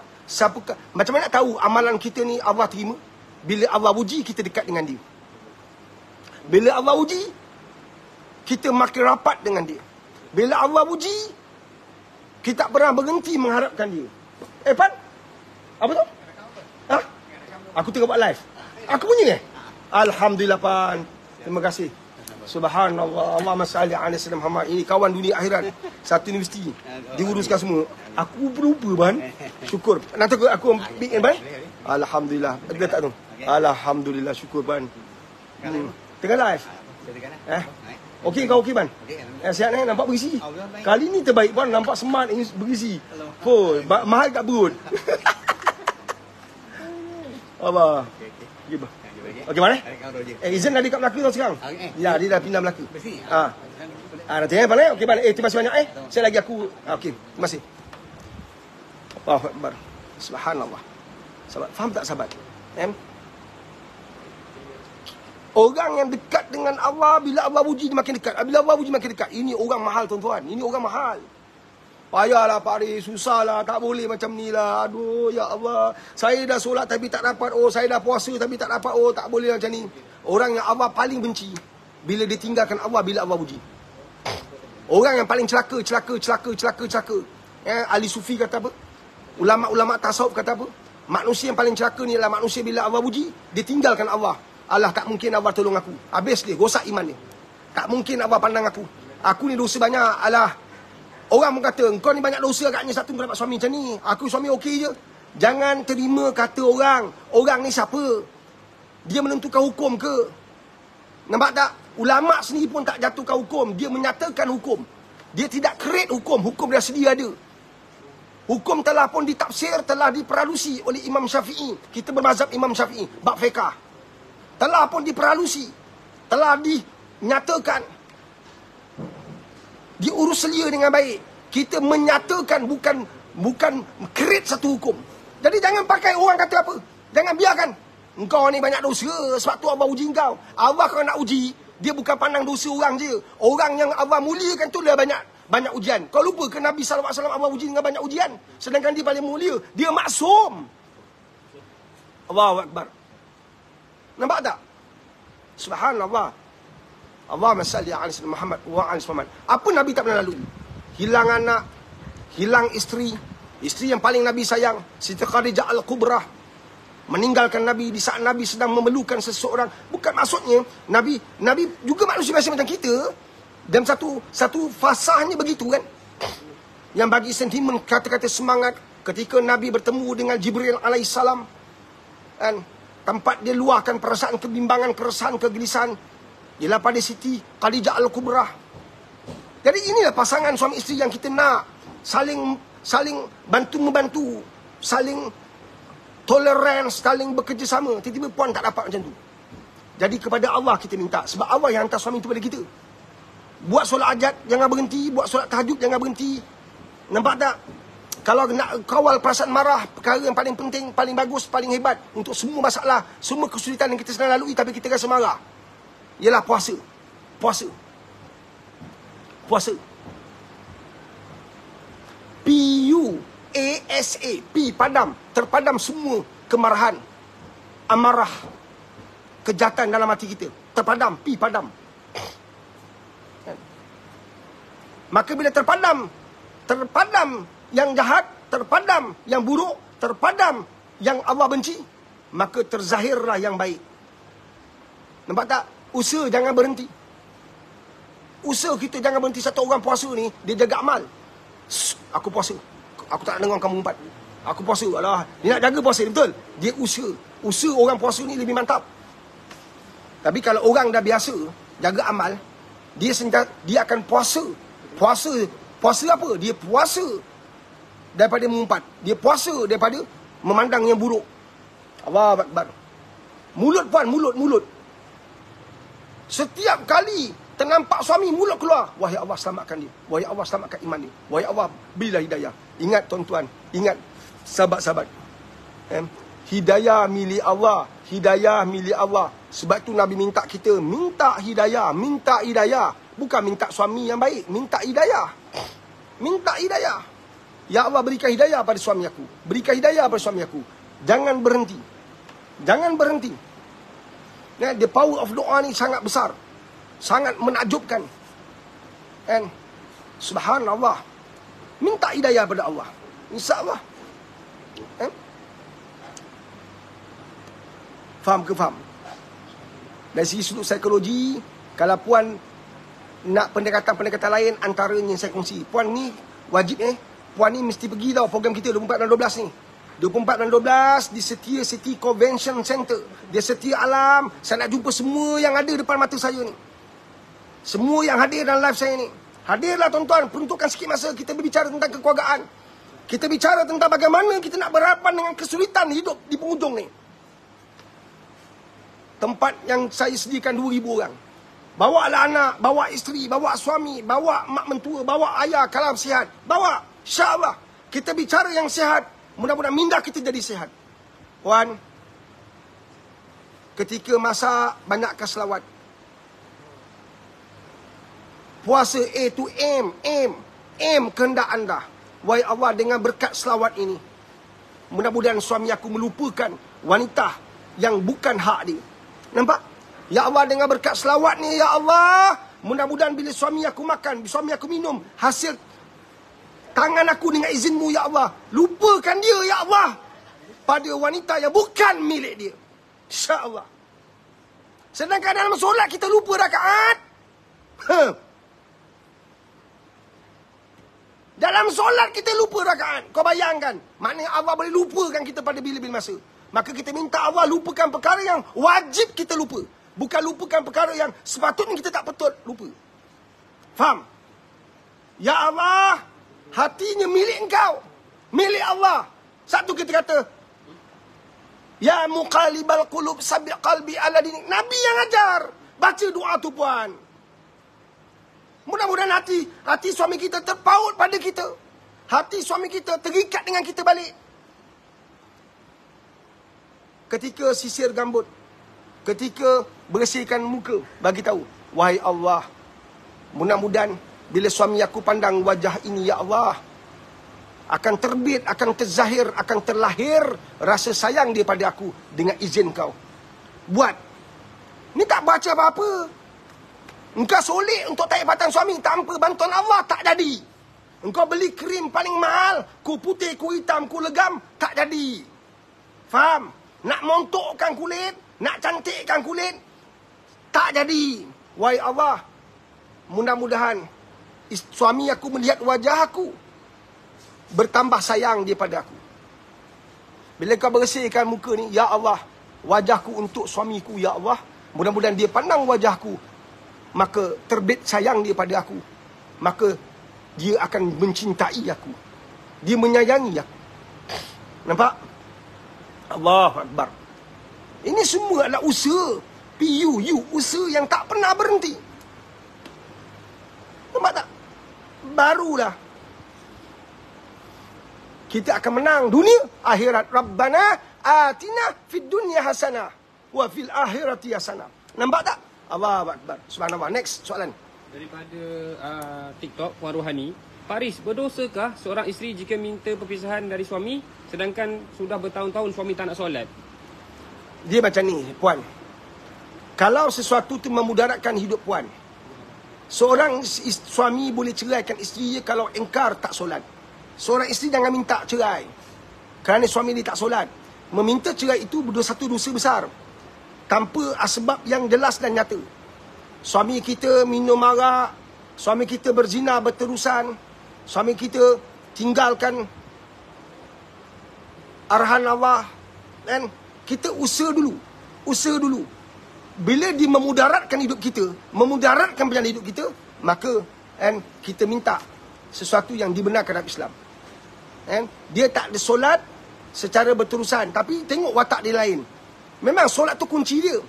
Macam mana nak tahu amalan kita ni Allah terima? Bila Allah uji, kita dekat dengan dia. Bila Allah uji, kita makin rapat dengan dia. Bila Allah uji, kita tak pernah berhenti mengharapkan dia. Pan? Apa tu? Ha? Aku tengok buat live. Aku punya Alhamdulillah, Pan. Terima kasih. Subhanallah. Allahumma salli ala sayyidina Muhammad. Ini kawan dunia akhirat. Satu universiti. Diuruskan semua. Aku berlupa, Pan. Syukur. Nanti aku ambil, Pan. Alhamdulillah. Dia tak tahu. Alhamdulillah. Syukur, Pan. Tengah live. Okey kau okey ban? Okey. Sihat nampak berisi. Allah baik. Kali ni terbaik Puan, nampak smart ini berisi. Oh, mahal kat perut. Apa? Okey. Okey bah. Okey mana? Izin dah dekat Melaka tau sekarang. Ya, dia dah pindah Melaka. Nanti Ban okey Ban. Terima kasih banyak Saya lagi aku. Okey, terima kasih. Allahu Akbar. Subhanallah. Sahabat, faham tak sahabat? Orang yang dekat dengan Allah, bila Allah puji dia makin dekat. Bila Allah puji makin dekat. Ini orang mahal tuan-tuan. Ini orang mahal. Payahlah Pak Aris, susahlah, tak boleh macam ni lah. Aduh, ya Allah. Saya dah solat tapi tak dapat. Oh, saya dah puasa tapi tak dapat. Oh, tak boleh macam ni. Orang yang Allah paling benci, bila dia tinggalkan Allah, bila Allah puji. Orang yang paling celaka. Ahli Sufi kata apa? Ulama-ulama tasawuf kata apa? Manusia yang paling celaka ni adalah manusia bila Allah puji, dia tinggalkan Allah. Allah tak mungkin Allah tolong aku. Habis dia, rosak iman dia. Tak mungkin Allah pandang aku. Aku ni dosa banyak. Allah. Orang pun kata, kau ni banyak dosa agaknya satu kau dapat suami macam ni. Aku suami okey je. Jangan terima kata orang. Orang ni siapa? Dia menentukan hukum ke? Nampak tak? Ulama sendiri pun tak jatuhkan hukum. Dia menyatakan hukum. Dia tidak create hukum. Hukum dah sedia ada. Hukum telah pun ditafsir, telah diperalusi oleh Imam Syafi'i. Kita bermazhab Imam Syafi'i. Bab fiqah. Telah pun diperalusi, telah dinyatakan, diurus selia dengan baik. Kita menyatakan, bukan create satu hukum. Jadi jangan pakai orang kata apa. Jangan biarkan. Engkau ni banyak dosa, sebab tu Allah uji engkau. Allah kalau nak uji, dia bukan pandang dosa orang je. Orang yang Allah muliakan tu dia banyak ujian. Kau lupa ke Nabi SAW Allah uji dengan banyak ujian? Sedangkan dia paling mulia. Dia maksum. Allahu Akbar. Nampak tak? Subhanallah. Allahumma salli ala sayyidina Muhammad wa ala Muhammad. Apa Nabi tak pernah lalui? Hilang anak, hilang isteri yang paling Nabi sayang, Siti Khadijah Al-Kubrah, meninggalkan Nabi di saat Nabi sedang memerlukan seseorang. Bukan maksudnya Nabi juga manusia biasa macam kita. Dan satu fasahnya begitu kan. Yang bagi sentimen kata-kata semangat ketika Nabi bertemu dengan Jibril alaihissalam, kan? Tempat dia luahkan perasaan kebimbangan, keresahan, kegelisahan, ialah pada Siti Khadijah Al-Kubrah. Jadi inilah pasangan suami isteri yang kita nak. Saling bantu-membantu, saling tolerance, saling bekerjasama. Tiba-tiba puan tak dapat macam tu. Jadi kepada Allah kita minta. Sebab Allah yang hantar suami itu pada kita. Buat solat hajat, jangan berhenti. Buat solat tahajud, jangan berhenti. Nampak tak? Kalau nak kawal perasaan marah, perkara yang paling penting, paling bagus, paling hebat untuk semua masalah, semua kesulitan yang kita sedang lalui tapi kita rasa marah, ialah puasa. Puasa. P-U-A-S-A. P, padam. Terpadam semua kemarahan, amarah, kejahatan dalam hati kita. Terpadam. P, padam. Maka bila terpadam yang jahat, terpadam yang buruk, terpadam yang Allah benci, maka terzahirlah yang baik. Nampak tak? Usaha jangan berhenti. Usaha kita jangan berhenti. Satu orang puasa ni, dia jaga amal. Aku puasa. Aku tak nak dengar kamu umpat. Aku puasa. Alah, dia nak jaga puasa, betul? Dia usaha. Usaha orang puasa ni lebih mantap. Tapi kalau orang dah biasa jaga amal, dia akan puasa. Puasa apa? Dia puasa daripada mengumpat. Dia puasa daripada memandang yang buruk. Allahu Akbar. Mulut puan, mulut. Setiap kali ternampak suami, mulut keluar. Wahai Allah, selamatkan dia. Wahai Allah, selamatkan iman dia. Wahai Allah, berilah hidayah. Ingat tuan-tuan, ingat sahabat-sahabat. Hidayah milik Allah. Hidayah milik Allah. Sebab tu Nabi minta kita, minta hidayah. Bukan minta suami yang baik, minta hidayah. Minta hidayah. Ya Allah, berikan hidayah pada suami aku. Berikan hidayah pada suami aku. Jangan berhenti. Ya, the power of doa ni sangat besar. Sangat menakjubkan. And subhanallah. Minta hidayah pada Allah. InsyaAllah. Faham ke faham? Dari segi sudut psikologi, kalau puan nak pendekatan-pendekatan lain, antaranya yang saya kongsi. Puan ni wajib puan ni mesti pergi tau program kita 24 dan 12 ni. 24 dan 12 di Setia City Convention Center. Dia Setia Alam. Saya nak jumpa semua yang ada depan mata saya ni. Semua yang hadir dalam live saya ni, hadirlah tuan-tuan, peruntukkan sikit masa kita berbicara tentang kekeluargaan. Kita bicara tentang bagaimana kita nak berhadapan dengan kesulitan hidup di penghujung ni. Tempat yang saya sediakan 2,000 orang. Bawa lah anak, bawa isteri, bawa suami, bawa mak mentua, bawa ayah kalau sihat. Bawa, insya-Allah. Kita bicara yang sihat. Mudah-mudahan minda kita jadi sihat. Puan, ketika masa banyakkan selawat. Puasa A to aim kehendak anda. Wahai Allah, dengan berkat selawat ini, mudah-mudahan suami aku melupakan wanita yang bukan hak dia. Nampak? Ya Allah, dengan berkat selawat ni, ya Allah, mudah-mudahan bila suami aku makan, suami aku minum, hasil tangan aku dengan izinmu, ya Allah, lupakan dia, ya Allah, pada wanita yang bukan milik dia. InsyaAllah. Sedangkan dalam solat kita lupa rakaat. Dalam solat kita lupa rakaat. Kau bayangkan, maknanya Allah boleh lupakan kita pada bila-bila masa. Maka kita minta Allah lupakan perkara yang wajib kita lupa. Bukan lupakan perkara yang sepatutnya kita tak patut lupa. Faham? Ya Allah, hatinya milik engkau. Milik Allah. Satu kita kata, ya muqallibal qulub sabbi qalbi ala dinik. Nabi yang ajar. Baca doa tu puan. Mudah-mudahan hati suami kita terpaut pada kita. Hati suami kita terikat dengan kita balik. Ketika sisir rambut, ketika bersihkan muka, bagi tahu, wahai Allah, mudah-mudahan bila suami aku pandang wajah ini, ya Allah, akan terbit, akan terzahir, akan terlahir rasa sayang dia pada aku dengan izin kau. Buat. Ni tak baca apa-apa. Engkau solek untuk taibatan suami tanpa bantuan Allah, tak jadi. Engkau beli krim paling mahal, ku putih, ku hitam, ku legam, tak jadi. Faham? Nak montokkan kulit, nak cantikkan kulit, tak jadi. Wahai Allah, mudah-mudahan suami aku melihat wajah aku, bertambah sayang dia pada aku. Bila kau bersihkan muka ni, ya Allah, wajahku untuk suamiku, ya Allah, mudah-mudahan dia pandang wajahku, maka terbit sayang dia pada aku, maka dia akan mencintai aku, dia menyayangi aku. Nampak? Allahu Akbar. Ini semua adalah usaha PUU, usaha yang tak pernah berhenti. Nampak tak? Barulah kita akan menang dunia, akhirat. Rabbana atina fid dunya hasanah wa fil akhirati hasanah. Nampak tak? Allahu Akbar. Subhanallah. Next soalan. Daripada TikTok, Puan Rohani, Paris, berdosakah seorang isteri jika minta perpisahan dari suami sedangkan sudah bertahun-tahun suami tak nak solat? Dia macam ni, puan. Kalau sesuatu itu memudaratkan hidup puan, seorang suami boleh ceraikan isteri dia kalau engkar tak solat. Seorang isteri jangan minta cerai kerana suami dia tak solat. Meminta cerai itu satu dosa besar tanpa asbab yang jelas dan nyata. Suami kita minum arak, suami kita berzina berterusan, suami kita tinggalkan arahan Allah, dan kita usaha dulu. Bila dia memudaratkan hidup kita, memudaratkan perjalanan hidup kita, maka kita minta sesuatu yang dibenarkan dalam Islam. Dia tak ada solat secara berterusan, tapi tengok watak dia lain. Memang solat tu kunci dia.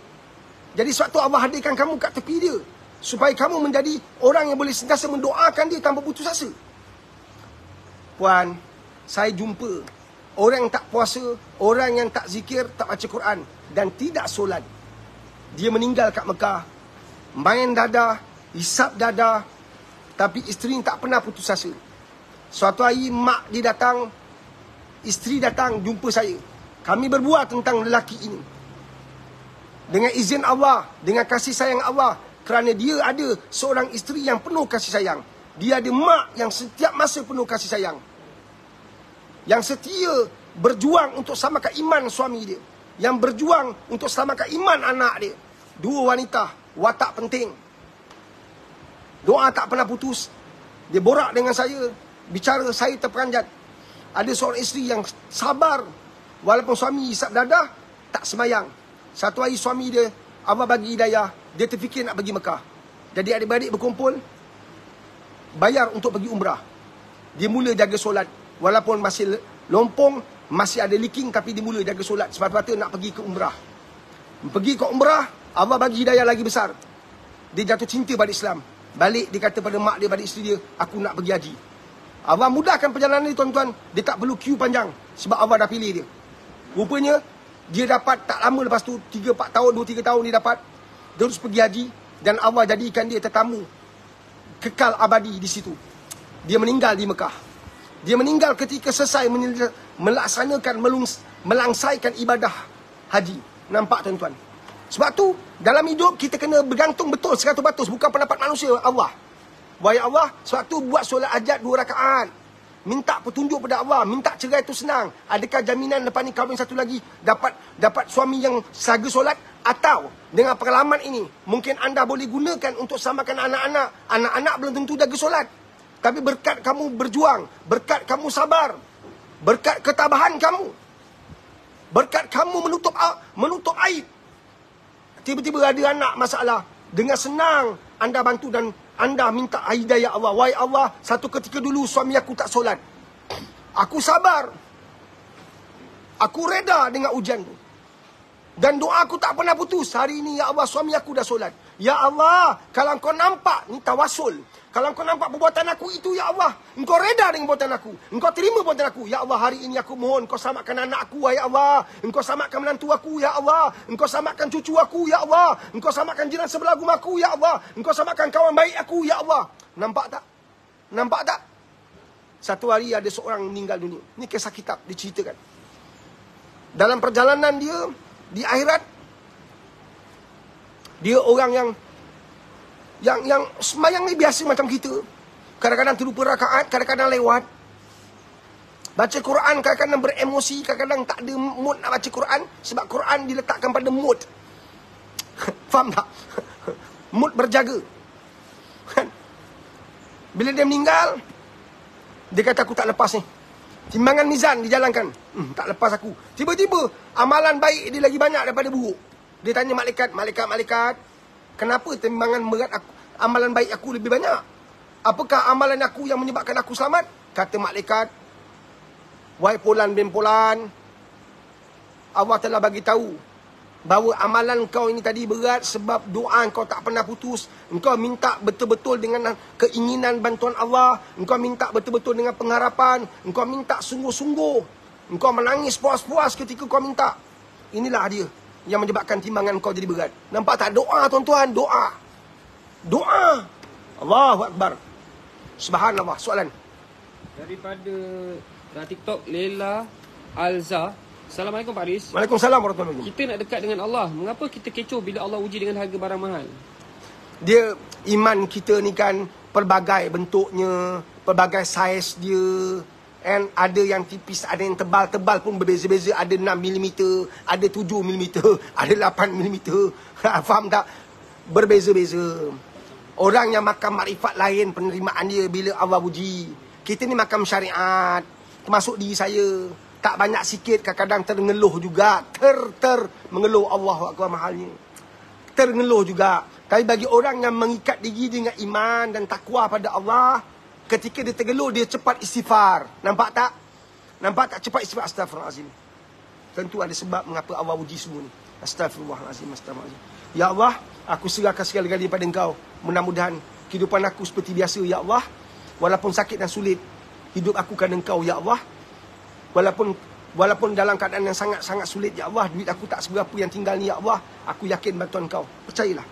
Jadi sebab tu Allah hadirkan kamu kat tepi dia, supaya kamu menjadi orang yang boleh sentiasa mendoakan dia tanpa putus asa. Puan, saya jumpa orang yang tak puasa, orang yang tak zikir, tak baca Quran dan tidak solat. Dia meninggal kat Mekah, main dada, hisap dada, tapi isteri tak pernah putus asa. Suatu hari mak dia datang, isteri datang jumpa saya. Kami berbual tentang lelaki ini. Dengan izin Allah, dengan kasih sayang Allah, kerana dia ada seorang isteri yang penuh kasih sayang. Dia ada mak yang setiap masa penuh kasih sayang, yang setia berjuang untuk selamatkan iman suami dia, yang berjuang untuk selamatkan iman anak dia. Dua wanita, watak penting. Doa tak pernah putus. Dia borak dengan saya, bicara saya terperanjat. Ada seorang isteri yang sabar, walaupun suami hisap dadah, tak semayang. Satu hari suami dia, Allah bagi hidayah, dia terfikir nak pergi Mekah. Jadi adik-beradik berkumpul, bayar untuk pergi umrah. Dia mula jaga solat. Walaupun masih lompong, masih ada leaking, tapi dia mula jaga solat. Sebab-sebab nak pergi ke umrah. Pergi ke umrah, Allah bagi hidayah lagi besar. Dia jatuh cinta pada Islam. Balik, dia kata pada mak dia, pada isteri dia, aku nak pergi haji. Allah mudahkan perjalanan dia, tuan-tuan. Dia tak perlu queue panjang. Sebab Allah dah pilih dia. Rupanya, dia dapat tak lama lepas tu, 3-4 tahun, 2-3 tahun dia dapat. Dia terus pergi haji. Dan Allah jadikan dia tetamu kekal abadi di situ. Dia meninggal di Mekah. Dia meninggal ketika selesai melaksanakan, melangsaikan ibadah haji. Nampak tuan-tuan? Sebab tu, dalam hidup kita kena bergantung betul 100%. Bukan pendapat manusia, Allah. Wahai Allah, sebab tu buat solat hajat 2 rakaat. Minta petunjuk pada Allah. Minta cerai tu senang. Adakah jaminan lepas ni kahwin satu lagi dapat suami yang saga solat? Atau dengan pengalaman ini, mungkin anda boleh gunakan untuk samakan anak-anak. Anak-anak belum tentu jaga solat. Tapi berkat kamu berjuang, berkat kamu sabar, berkat ketabahan kamu, berkat kamu menutup aib. Tiba-tiba ada anak masalah. Dengan senang anda bantu dan anda minta hidayah Allah. Wahai Allah, satu ketika dulu suami aku tak solat. Aku sabar. Aku reda dengan ujian tu. Dan doa aku tak pernah putus. Hari ini, ya Allah, suami aku dah solat. Ya Allah, kalau kau nampak, ni tawasul. Kalau kau nampak perbuatan aku itu, ya Allah, engkau reda dengan perbuatan aku. Engkau terima perbuatan aku. Ya Allah, hari ini aku mohon kau selamatkan anak aku, ya Allah. Engkau selamatkan menantu aku, ya Allah. Engkau selamatkan cucu aku, ya Allah. Engkau selamatkan jiran sebelah rumah aku, ya Allah. Engkau selamatkan kawan baik aku, ya Allah. Nampak tak? Nampak tak? Satu hari ada seorang meninggal dunia. Ini kisah kitab diceritakan. Dalam perjalanan dia, di akhirat, dia orang yang semayang ni biasa macam kita. Kadang-kadang terlupa rakaat, kadang-kadang lewat. Baca Quran kadang-kadang beremosi, kadang-kadang tak ada mood nak baca Quran. Sebab Quran diletakkan pada mood. Faham tak? Mood berjaga. Bila dia meninggal, dia kata aku tak lepas ni. Timbangan mizan dijalankan. Tak lepas aku. Tiba-tiba amalan baik dia lagi banyak daripada buruk. Dia tanya malaikat, kenapa timbangan berat aku, amalan baik aku lebih banyak? Apakah amalan aku yang menyebabkan aku selamat? Kata malaikat, wahai Fulan bin Fulan, Allah telah bagi tahu bahawa amalan kau ini tadi berat sebab doa kau tak pernah putus. Engkau minta betul-betul dengan keinginan bantuan Allah. Engkau minta betul-betul dengan pengharapan. Engkau minta sungguh-sungguh. Engkau menangis puas-puas ketika kau minta. Inilah dia yang menyebabkan timbangan kau jadi berat. Nampak tak? Doa, tuan-tuan. Doa. Doa. Allahu Akbar. Subhanallah. Soalan. Daripada TikTok, Lela Alza. Assalamualaikum Pak Aris. Waalaikumsalam warahmatullahi wabarakatuh. Kita nak dekat dengan Allah. Mengapa kita kecoh bila Allah uji dengan harga barang mahal? Dia, iman kita ni kan pelbagai bentuknya, pelbagai saiz dia. And ada yang tipis, ada yang tebal-tebal pun berbeza-beza. Ada 6mm, ada 7mm, ada 8mm. Faham tak? Berbeza-beza. Orang yang makan makrifat lain penerimaan dia bila Allah uji. Kita ni makan syariat. Termasuk diri saya. Tak banyak sikit, kadang-kadang terngeluh juga. Mengeluh, Allahu Akbar mahalnya. Terngeluh juga. Tapi bagi orang yang mengikat diri dengan iman dan takwa pada Allah, ketika dia tergeluh, dia cepat istighfar. Nampak tak? Nampak tak? Cepat istighfar. Astaghfirullahalazim. Tentu ada sebab mengapa Allah uji semua ni. Astaghfirullahalazim. Astaghfirullahalazim. Ya Allah, aku serahkan segala-galanya pada Engkau. Mudah-mudahan kehidupan aku seperti biasa, Ya Allah. Walaupun sakit dan sulit, hidup aku kerana Engkau, Ya Allah. Walaupun dalam keadaan yang sangat-sangat sulit, Ya Allah, duit aku tak seberapa yang tinggal ni, Ya Allah, aku yakin bantuan Kau. Percayalah.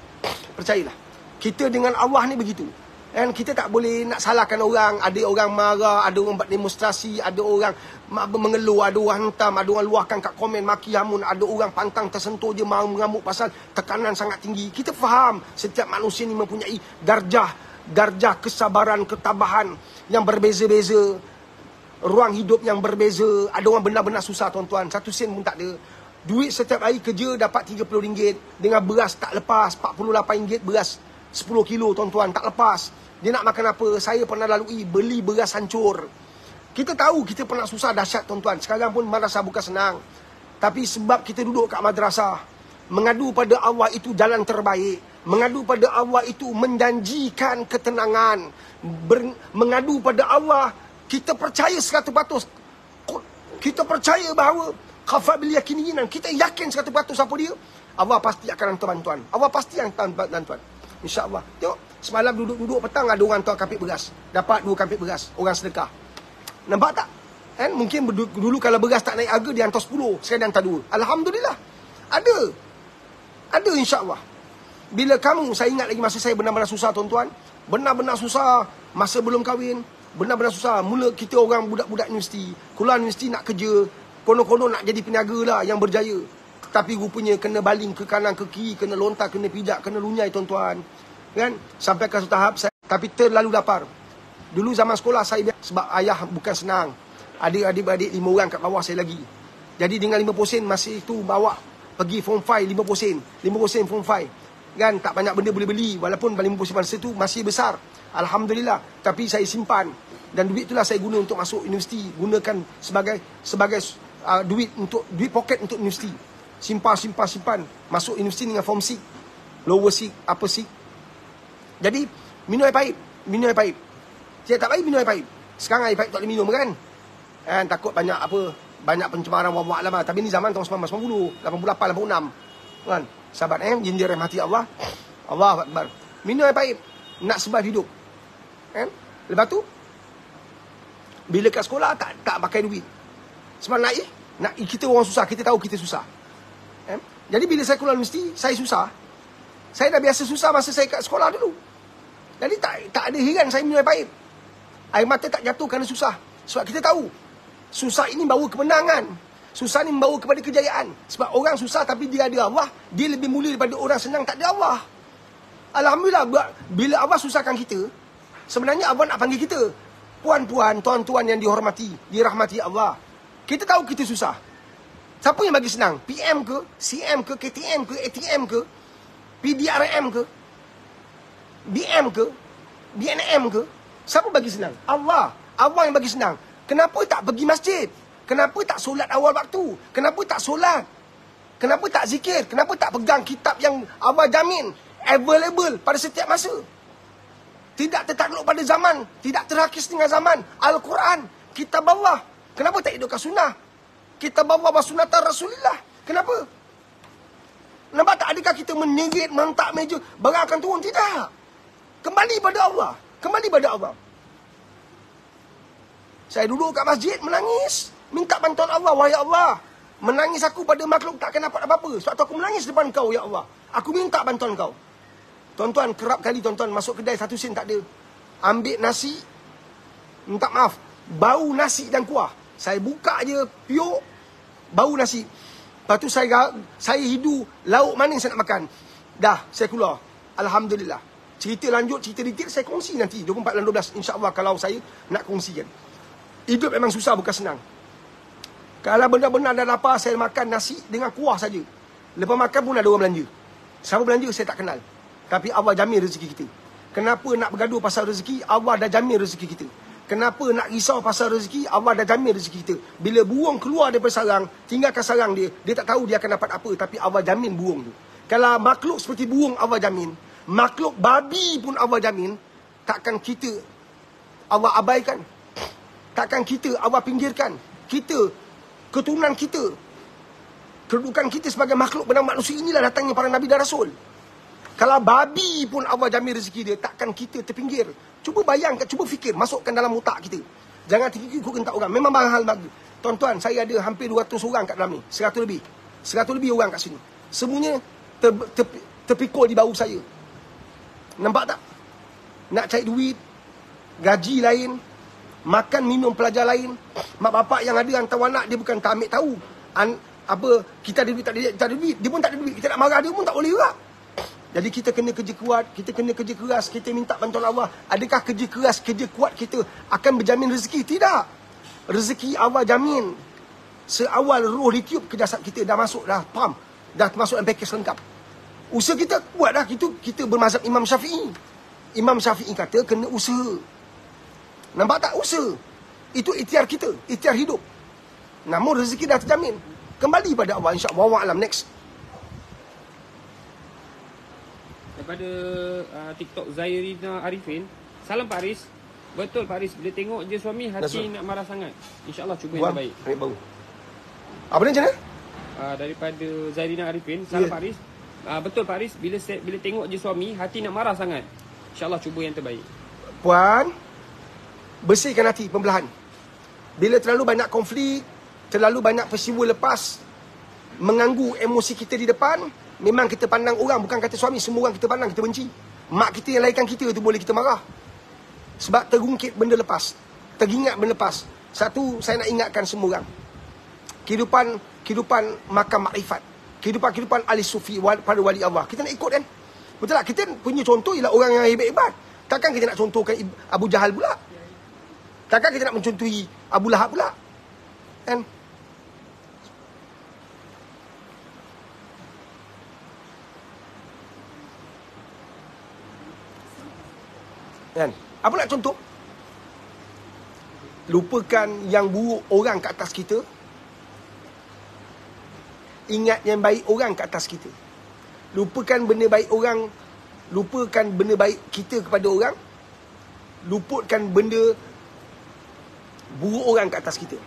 Percayalah. Kita dengan Allah ni begitu. Dan kita tak boleh nak salahkan orang. Ada orang marah, ada orang buat demonstrasi, ada orang mengeluh, ada orang hentam, ada orang luahkan kat komen maki hamun, ada orang pantang tersentuh je mengamuk pasal tekanan sangat tinggi. Kita faham setiap manusia ni mempunyai darjah kesabaran, ketabahan yang berbeza-beza. Ruang hidup yang berbeza. Ada orang benar-benar susah, tuan-tuan. 1 sen pun tak ada. Duit setiap hari kerja dapat RM30. Dengan beras tak lepas. RM48 beras 10 kilo, tuan-tuan. Tak lepas. Dia nak makan apa? Saya pernah lalui beli beras hancur. Kita tahu kita pernah susah dahsyat, tuan-tuan. Sekarang pun madrasah bukan senang. Tapi sebab kita duduk kat madrasah, Mengadu pada Allah itu jalan terbaik. Mengadu pada Allah itu menjanjikan ketenangan. Mengadu pada Allah, kita percaya 100%. Kita percaya bahawa khafa bil yakininan, kita yakin 100% apa dia? Allah pasti akan hantar bantuan. Allah pasti yang hantar bantuan. InsyaAllah. Tengok, semalam duduk-duduk petang ada orang hantar kapit beras. Dapat 2 kapit beras. Orang sedekah. Nampak tak? Kan? Mungkin dulu kalau beras tak naik harga, dia hantar 10. Sekarang dia hantar 2. Alhamdulillah. Ada insyaAllah. Bila kamu, saya ingat lagi masa saya benar-benar susah tuan-tuan. Benar-benar susah. Masa belum kahwin. Benar-benar susah. Mula kita orang budak-budak universiti. Keluar universiti nak kerja. Konon-konon nak jadi peniaga lah yang berjaya. Tapi rupanya kena baling ke kanan ke kiri. Kena lontar, kena pijak, kena lunyai tuan-tuan. Kan? Sampai ke satu tahap saya, tapi terlalu lapar. Dulu zaman sekolah saya, sebab ayah bukan senang. Ada adik-adik 5 orang kat bawah saya lagi. Jadi dengan 50 sen masih tu bawa pergi form 5 50 sen. 50 sen form 5. Kan? Tak banyak benda boleh beli. Walaupun 50 sen masa tu masih besar. Alhamdulillah. Tapi saya simpan. Dan duit itulah saya guna untuk masuk universiti. Gunakan sebagai duit poket untuk universiti. Simpan. Masuk universiti dengan form 6. Lower 6, upper 6. Jadi, minum air pahit. Saya tak baik minum air pahit. Sekarang air pahit tak boleh minum kan? Takut banyak pencemaran wabak lah. Tapi ni zaman tahun 1990, 88, 86. Kan? Sahabat yang dirahmati Allah. Allahu Akbar. Minum air pahit. Nak survive hidup. Kan? Lepas tu, bila kat sekolah tak pakai duit. Sebab kita orang susah. Kita tahu kita susah. Jadi bila saya keluar universiti, saya susah. Saya dah biasa susah masa saya kat sekolah dulu. Jadi tak ada heran saya minum air pahit. Air mata tak jatuh kerana susah. Sebab kita tahu, susah ini bawa kemenangan. Susah ini membawa kepada kejayaan. Sebab orang susah tapi dia ada Allah, dia lebih mulia daripada orang senang tak ada Allah. Alhamdulillah, bila Allah susahkan kita, sebenarnya Allah nak panggil kita. Puan-puan, tuan-tuan yang dihormati, dirahmati Allah. Kita tahu kita susah. Siapa yang bagi senang? PM ke? CM ke? KTM ke? ATM ke? PDRM ke? BM ke? BNM ke? Siapa bagi senang? Allah. Allah yang bagi senang. Kenapa tak pergi masjid? Kenapa tak solat awal waktu? Kenapa tak solat? Kenapa tak zikir? Kenapa tak pegang kitab yang Allah jamin available pada setiap masa? Tidak tertakluk pada zaman. Tidak terhakis dengan zaman. Al-Quran. Kitab Allah. Kenapa tak hidupkan sunnah? Kitab Allah wa sunnata Rasulullah. Kenapa? Nampak tak? Adakah kita menyengit, mentak meja, barang akan turun? Tidak. Kembali pada Allah. Kembali pada Allah. Saya duduk kat masjid, menangis. Minta bantuan Allah. Wahai Allah, menangis aku pada makhluk takkan dapat apa-apa. Sebab tu aku menangis depan kau, ya Allah. Aku minta bantuan kau. Tuan-tuan, kerap kali tuan-tuan masuk kedai 1 sen tak ada. Ambil nasi, minta maaf, bau nasi dan kuah. Saya buka je piuk, bau nasi. Lepas tu saya hidu lauk mana yang saya nak makan. Dah, saya keluar. Alhamdulillah. Cerita lanjut, cerita detail saya kongsi nanti 24/12 insya-Allah kalau saya nak kongsikan. Hidup memang susah, bukan senang. Kalau benar-benar dah lapar, saya makan nasi dengan kuah saja. Lepas makan pun ada orang belanja. Siapa belanja saya tak kenal. Tapi Allah jamin rezeki kita. Kenapa nak bergaduh pasal rezeki? Allah dah jamin rezeki kita. Kenapa nak risau pasal rezeki? Allah dah jamin rezeki kita. Bila burung keluar daripada sarang, tinggalkan sarang dia, dia tak tahu dia akan dapat apa. Tapi Allah jamin burung tu. Kalau makhluk seperti burung Allah jamin, makhluk babi pun Allah jamin, takkan kita Allah abaikan. Takkan kita Allah pinggirkan. Kita, keturunan kita, kedudukan kita sebagai makhluk bernama manusia, inilah datangnya para Nabi dan Rasul. Kalau babi pun Allah jamin rezeki dia, takkan kita terpinggir. Cuba bayangkan, cuba fikir, masukkan dalam otak kita. Jangan ikut tak orang. Memang mahal bagi. Tuan-tuan, saya ada hampir 200 orang kat dalam ni. 100 lebih. 100 lebih orang kat sini. Semuanya terpikul di bau saya. Nampak tak? Nak cari duit, gaji lain, makan minum pelajar lain. Mak bapak yang ada hantar anak dia bukan tak ambil tahu. Kita ada duit, tak ada duit. Dia pun tak ada duit. Kita nak marah dia pun tak boleh juga. Jadi kita kena kerja kuat, kita kena kerja keras, kita minta bantuan Allah. Adakah kerja keras, kerja kuat kita akan berjamin rezeki? Tidak. Rezeki Allah jamin. Seawal roh ditiup ke jasad kita, dah masuk dah pam, dah masuk dalam pakej lengkap. Usaha kita kuat dah. Kita bermazhab Imam Syafi'i. Imam Syafi'i kata kena usaha. Nampak tak? Usaha. Itu ikhtiar kita, ikhtiar hidup. Namun rezeki dah terjamin. Kembali pada Allah, insya-Allah. Wallahu a'lam. Next. Daripada TikTok Zairina Arifin. Salam Pak Aris. Betul Pak Aris, bila tengok je suami hati nak marah sangat. InsyaAllah cuba yang terbaik. Baru. Apa ni macam mana? Daripada Zairina Arifin. Salam Pak Aris. Betul Pak Aris, bila tengok je suami hati nak marah sangat. InsyaAllah cuba yang terbaik. Puan, bersihkan hati, pembelahan. Bila terlalu banyak konflik, terlalu banyak peristiwa lepas mengganggu emosi kita di depan, memang kita pandang orang, bukan kata suami, semua orang kita pandang, kita benci. Mak kita yang lahirkan kita tu boleh kita marah. Sebab terungkit benda lepas, teringat benda lepas. Satu, saya nak ingatkan semua orang. Kehidupan makam makrifat. Kehidupan ahli sufi, para wali Allah. Kita nak ikut kan? Betul tak? Kita punya contoh ialah orang yang hebat-hebat. Takkan kita nak contohkan Abu Jahal pula? Takkan kita nak mencontohi Abu Lahab pula? Kan? Kan? Apa nak contoh? Lupakan yang buruk orang kat atas kita. Ingat yang baik orang kat atas kita. Lupakan benda baik orang. Lupakan benda baik kita kepada orang. Lupakan benda buruk orang kat atas kita.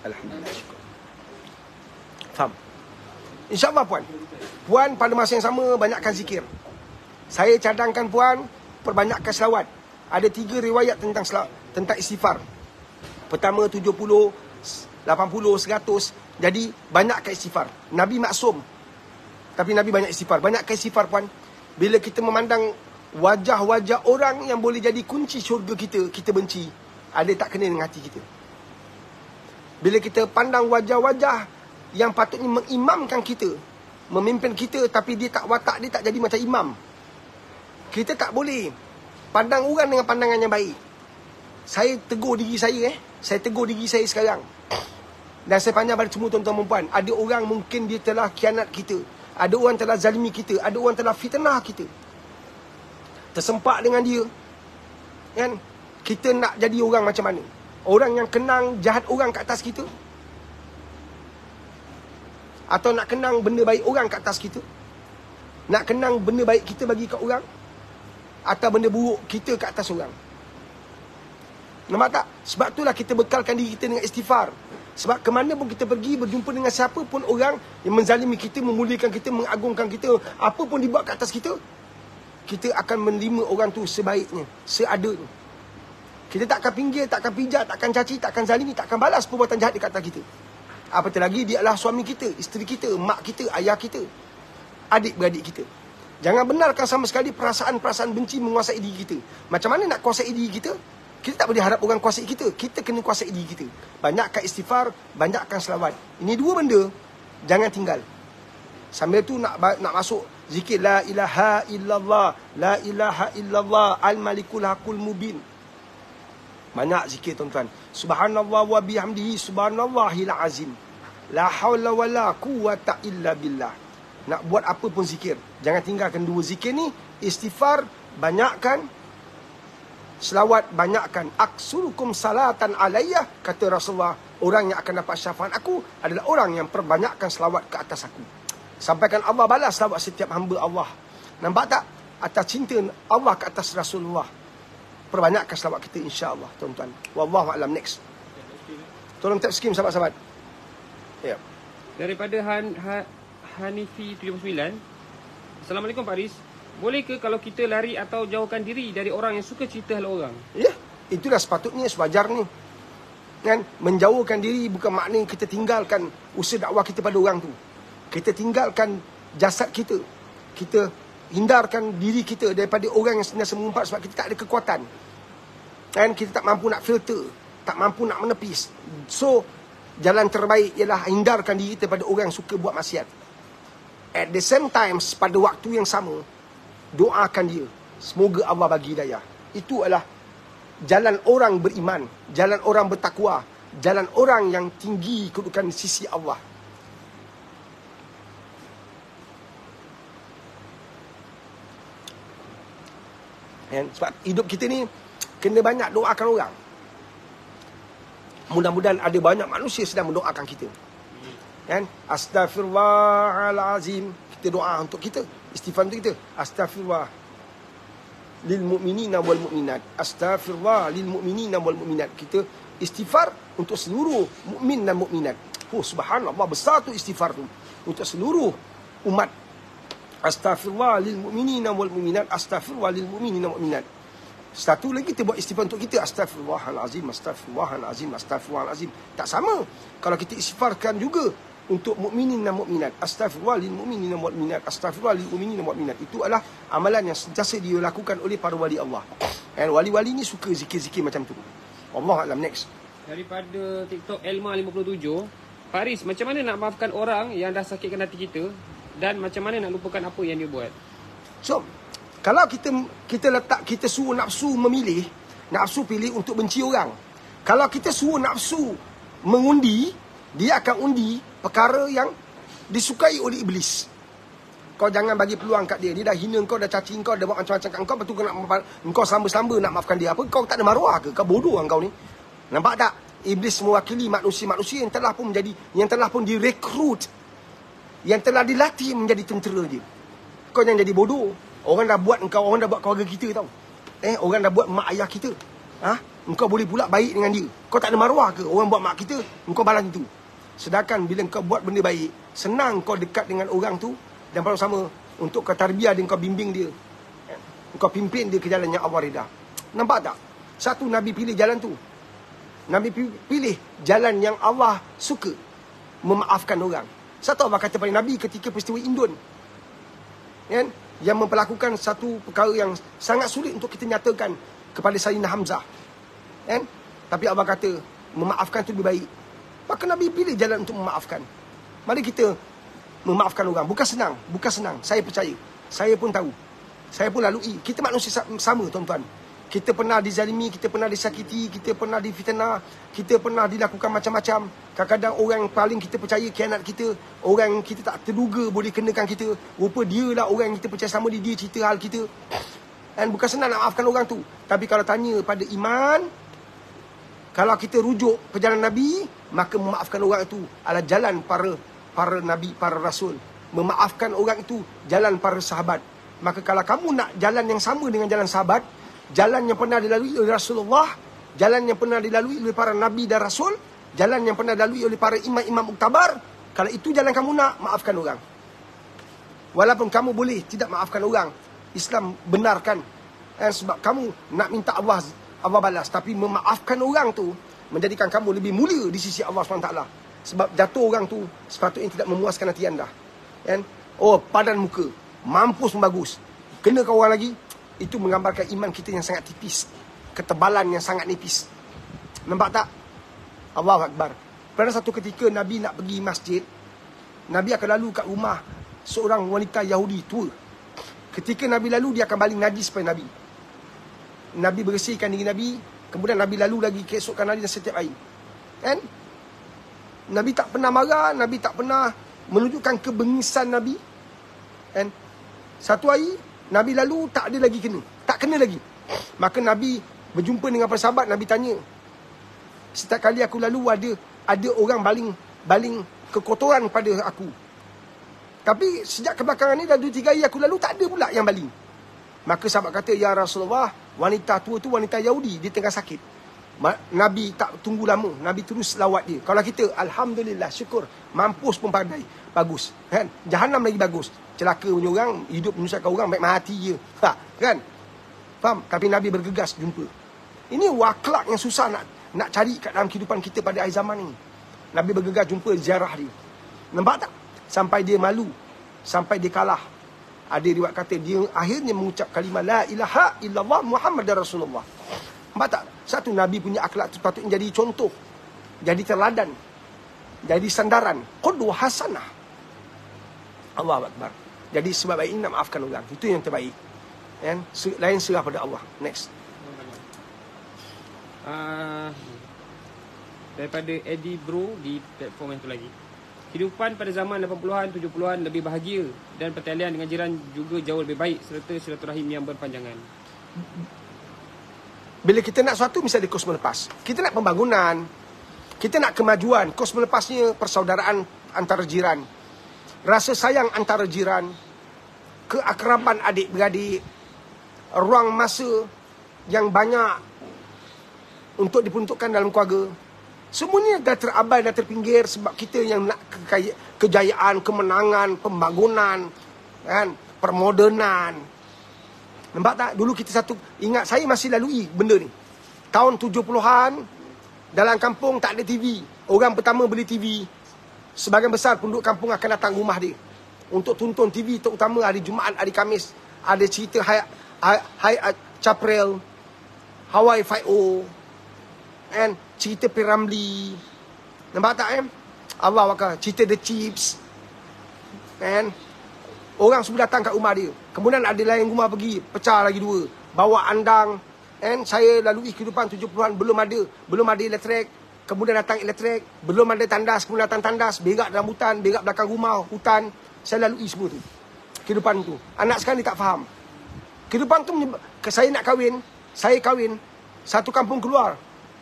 Alhamdulillah. Faham? InsyaAllah puan. Puan pada masa yang sama banyakkan zikir. Saya cadangkan puan perbanyakkan selawat. Ada 3 riwayat tentang istighfar. Pertama 70, 80, 100. Jadi banyakkan istighfar. Nabi maksum, tapi Nabi banyak istighfar. Banyakkan istighfar puan. Bila kita memandang wajah-wajah orang yang boleh jadi kunci syurga kita, kita benci. Ada tak kena dengan hati kita. Bila kita pandang wajah-wajah yang patutnya mengimamkan kita, memimpin kita, tapi dia tak watak, dia tak jadi macam imam. Kita tak boleh pandang orang dengan pandangan yang baik. Saya tegur diri saya Saya tegur diri saya sekarang. Dan saya panjang pada semua tuan-tuan dan puan. Ada orang mungkin dia telah khianat kita. Ada orang telah zalimi kita. Ada orang telah fitnah kita. Tersempak dengan dia. Kan? Kita nak jadi orang macam mana? Orang yang kenang jahat orang kat atas kita? Atau nak kenang benda baik orang kat atas kita? Nak kenang benda baik kita bagi kat orang? Atau benda buruk kita kat atas orang? Nampak tak? Sebab itulah kita bekalkan diri kita dengan istighfar. Sebab kemana pun kita pergi, berjumpa dengan siapa pun orang yang menzalimi kita, memuliakan kita, mengagungkan kita, apa pun dibuat kat atas kita, kita akan menerima orang tu sebaiknya, seadanya. Kita tak akan pinggir, tak akan pijak, tak akan caci, tak akan zalimi, tak akan balas perbuatan jahat dekat atas kita. Apatah lagi dia adalah suami kita, isteri kita, mak kita, ayah kita, adik-beradik kita. Jangan benarkan sama sekali perasaan-perasaan benci menguasai diri kita. Macam mana nak kuasai diri kita? Kita tak boleh harap orang kuasai kita. Kita kena kuasai diri kita. Banyakkan istighfar, banyakkan selawat. Ini dua benda, jangan tinggal. Sambil tu nak masuk zikir la ilaha illallah, la ilaha illallah, al-malikul hakul mubin. Banyak zikir tuan-tuan. Subhanallah wa bihamdihi, subhanallahil azim. La hawla wa la quwata illa billah. Nak buat apa pun zikir, jangan tinggalkan dua zikir ni. Istighfar, banyakkan. Selawat, banyakkan. Aksurukum salatan alayya, kata Rasulullah, orang yang akan dapat syafaat aku adalah orang yang perbanyakkan selawat ke atas aku. Sampaikan Allah balas selawat setiap hamba Allah. Nampak tak? Atas cinta Allah ke atas Rasulullah. Perbanyakkan selawat kita, insya-Allah tuan-tuan. Wallahu a'lam. Next. Tolong tap skim sahabat-sahabat. Ya. Daripada Hanifi 79. Assalamualaikum Pak Aris. Boleh ke kalau kita lari atau jauhkan diri dari orang yang suka cerita hal orang? Ya, itulah sepatutnya, sewajarnya. Kan? Menjauhkan diri bukan maknanya kita tinggalkan usaha dakwah kita pada orang tu. Kita tinggalkan jasad kita. Kita hindarkan diri kita daripada orang yang senantiasa mengumpat sebab kita tak ada kekuatan. Kan? Kita tak mampu nak filter, tak mampu nak menepis. So, jalan terbaik ialah hindarkan diri kita daripada orang yang suka buat maksiat. At the same time, pada waktu yang sama, doakan dia. Semoga Allah bagi hidayah. Itu adalah jalan orang beriman, jalan orang bertakwa, jalan orang yang tinggi kedudukan di sisi Allah. Sebab hidup kita ni kena banyak doakan orang. Mudah-mudahan ada banyak manusia sedang mendoakan kita. Kan? Astaghfirullahalazim. Kita doa untuk kita. Istighfar untuk kita. Astaghfirullah lil mu'minina wal mu'minat. Astaghfirullah lil mu'minina wal mu'minat. Kita istighfar untuk seluruh mukmin dan mukminat. Oh, subhanallah, besar tu istighfar tu. Untuk seluruh umat. Astaghfirullah lil mu'minina wal mu'minat. Astaghfirullah lil mu'minina wal mu'minat. Satu lagi kita buat istighfar untuk kita. Astaghfirullahalazim, astaghfirullahalazim, astaghfirullahalazim. Tak sama. Kalau kita istighfarkan juga untuk mukminin dan mukminat. Astaghfirullah lil mu'minin wal mu'minat. Astaghfirullah lil mu'minin wal mu'minat. Itu adalah amalan yang sentiasa dilakukan oleh para wali Allah. Dan wali-wali ni suka zikir-zikir macam tu. Allah Alam. Next. Daripada TikTok Elma57, Faris, macam mana nak maafkan orang yang dah sakitkan hati kita, dan macam mana nak lupakan apa yang dia buat? So, kalau kita suruh nafsu memilih, nafsu pilih untuk benci orang. Kalau kita suruh nafsu mengundi, dia akan undi perkara yang disukai oleh iblis. Kau jangan bagi peluang kat dia. Dia dah hina kau, dah caci kau, dah buat macam-macam kat kau, betul kau nak engkau selamba-selamba nak maafkan dia. Apa kau tak ada maruah ke? Kau bodoh kau ni. Nampak tak? Iblis mewakili manusia-manusia yang telah pun menjadi, yang telah pun direkrut, yang telah dilatih menjadi tentera dia. Kau jangan jadi bodoh. Orang dah buat engkau, orang dah buat keluarga kita tau. Orang dah buat mak ayah kita. Engkau boleh pula baik dengan dia. Kau tak ada maruah ke? Orang buat mak kita, engkau balas itu. Sedangkan bila engkau buat benda baik, senang kau dekat dengan orang tu, dan pada sama untuk kau tarbiyah dia, engkau bimbing dia. Engkau pimpin dia ke jalan yang Allah reda. Nampak tak? Satu, Nabi pilih jalan tu. Nabi pilih jalan yang Allah suka, memaafkan orang. Satu Allah kata pada Nabi ketika peristiwa Indon, kan, yang memperlakukan satu perkara yang sangat sulit untuk kita nyatakan kepada Sayyidina Hamzah, kan? Tapi Allah kata memaafkan itu lebih baik. Maka Nabi pilih jalan untuk memaafkan. Mari kita memaafkan orang. Bukan senang, bukan senang. Saya percaya. Saya pun tahu. Saya pun lalui. Kita manusia sama, tuan-tuan. Kita pernah dizalimi, kita pernah disakiti, kita pernah difitnah, kita pernah dilakukan macam-macam. Kadang-kadang orang yang paling kita percaya khianat kita, orang yang kita tak terduga boleh kenakan kita. Rupa dia lah orang yang kita percaya sama dia cerita hal kita. Dan bukan senang nak maafkan orang tu. Tapi kalau tanya pada iman, kalau kita rujuk perjalanan Nabi, maka memaafkan orang itu adalah jalan para Nabi, para Rasul. Memaafkan orang itu jalan para sahabat. Maka kalau kamu nak jalan yang sama dengan jalan sahabat, jalan yang pernah dilalui oleh Rasulullah, jalan yang pernah dilalui oleh para Nabi dan Rasul, jalan yang pernah dilalui oleh para imam-imam muktabar, kalau itu jalan kamu nak, maafkan orang. Walaupun kamu boleh tidak maafkan orang, Islam benarkan. Sebab kamu nak minta Allah balas. Tapi memaafkan orang tu menjadikan kamu lebih mulia di sisi Allah SWT. Sebab jatuh orang tu sepatutnya tidak memuaskan hati anda. Oh, padan muka, mampus bagus, kena kau orang lagi, itu menggambarkan iman kita yang sangat tipis, ketebalan yang sangat nipis. Nampak tak? Allahu Akbar. Pada satu ketika Nabi nak pergi masjid, Nabi akan lalu kat rumah seorang wanita Yahudi tua. Ketika Nabi lalu, dia akan baling najis pada Nabi. Nabi bersihkan diri Nabi, kemudian Nabi lalu lagi keesokan hari dan setiap hari. Kan? Nabi tak pernah marah, Nabi tak pernah menunjukkan kebengisan Nabi. Kan? Satu hari Nabi lalu, tak ada lagi kena. Tak kena lagi. Maka Nabi berjumpa dengan para sahabat. Nabi tanya, setiap kali aku lalu ada orang baling kekotoran pada aku. Tapi sejak kebelakangan ni dah 2-3 hari aku lalu, tak ada pula yang baling. Maka sahabat kata, ya Rasulullah, wanita tua tu wanita Yahudi, dia tengah sakit. Nabi tak tunggu lama, Nabi terus lawat dia. Kalau kita, alhamdulillah, syukur, mampus pun pandai, bagus. Kan? Jahanam lagi bagus. Celaka punya orang, hidup menyusahkan orang, baik mati je. Kan? Faham? Tapi Nabi bergegas jumpa. Ini akhlak yang susah nak cari kat dalam kehidupan kita pada akhir zaman ni. Nabi bergegas jumpa, ziarah dia. Nampak tak? Sampai dia malu, sampai dia kalah. Ada riwayat kata dia akhirnya mengucap kalimah la ilaha illallah Muhammadar Rasulullah. Nampak tak? Satu, Nabi punya akhlak sepatutnya jadi contoh, jadi teladan, jadi sandaran, qudwah hasanah. Allahu Akbar. Jadi sebab baik ini nak maafkan orang, itu yang terbaik. Kan? Lain serah pada Allah. Next. Daripada Eddie Bro di platform yang tu lagi. Kehidupan pada zaman 80-an, 70-an lebih bahagia dan pertalian dengan jiran juga jauh lebih baik serta silaturahim yang berpanjangan. Bila kita nak sesuatu, mesti ada kos melepas. Kita nak pembangunan, Kita nak kemajuan. Kos melepasnya persaudaraan antara jiran. Rasa sayang antara jiran. Keakraban adik-beradik. Ruang masa yang banyak untuk diperuntukkan dalam keluarga. Semuanya dah terabai, dah terpinggir sebab kita yang nak kejayaan, kemenangan, pembangunan, kan, permodernan. Nampak tak? Dulu kita satu, ingat saya masih lalui benda ni. Tahun 70-an, dalam kampung tak ada TV. Orang pertama beli TV. Sebahagian besar penduduk kampung akan datang rumah dia untuk tonton TV, terutama hari Jumaat, hari Khamis. Ada cerita Hai Chaprel, Hawaii Five-O, and cerita Piramli. Nampak tak, Allah Akbar, cerita The Chips. And orang semua datang kat rumah dia. Kemudian ada lain rumah pergi, pecah lagi dua. Bawa andang. And saya lalui kehidupan 70-an, belum ada elektrik. Kemudian datang elektrik, belum ada tandas, kemudian datang tandas, berak dalam hutan, berak belakang rumah, hutan. Saya lalui semua tu. Kehidupan tu. Anak sekarang dia tak faham. Kehidupan tu, saya nak kahwin, saya kahwin, satu kampung keluar.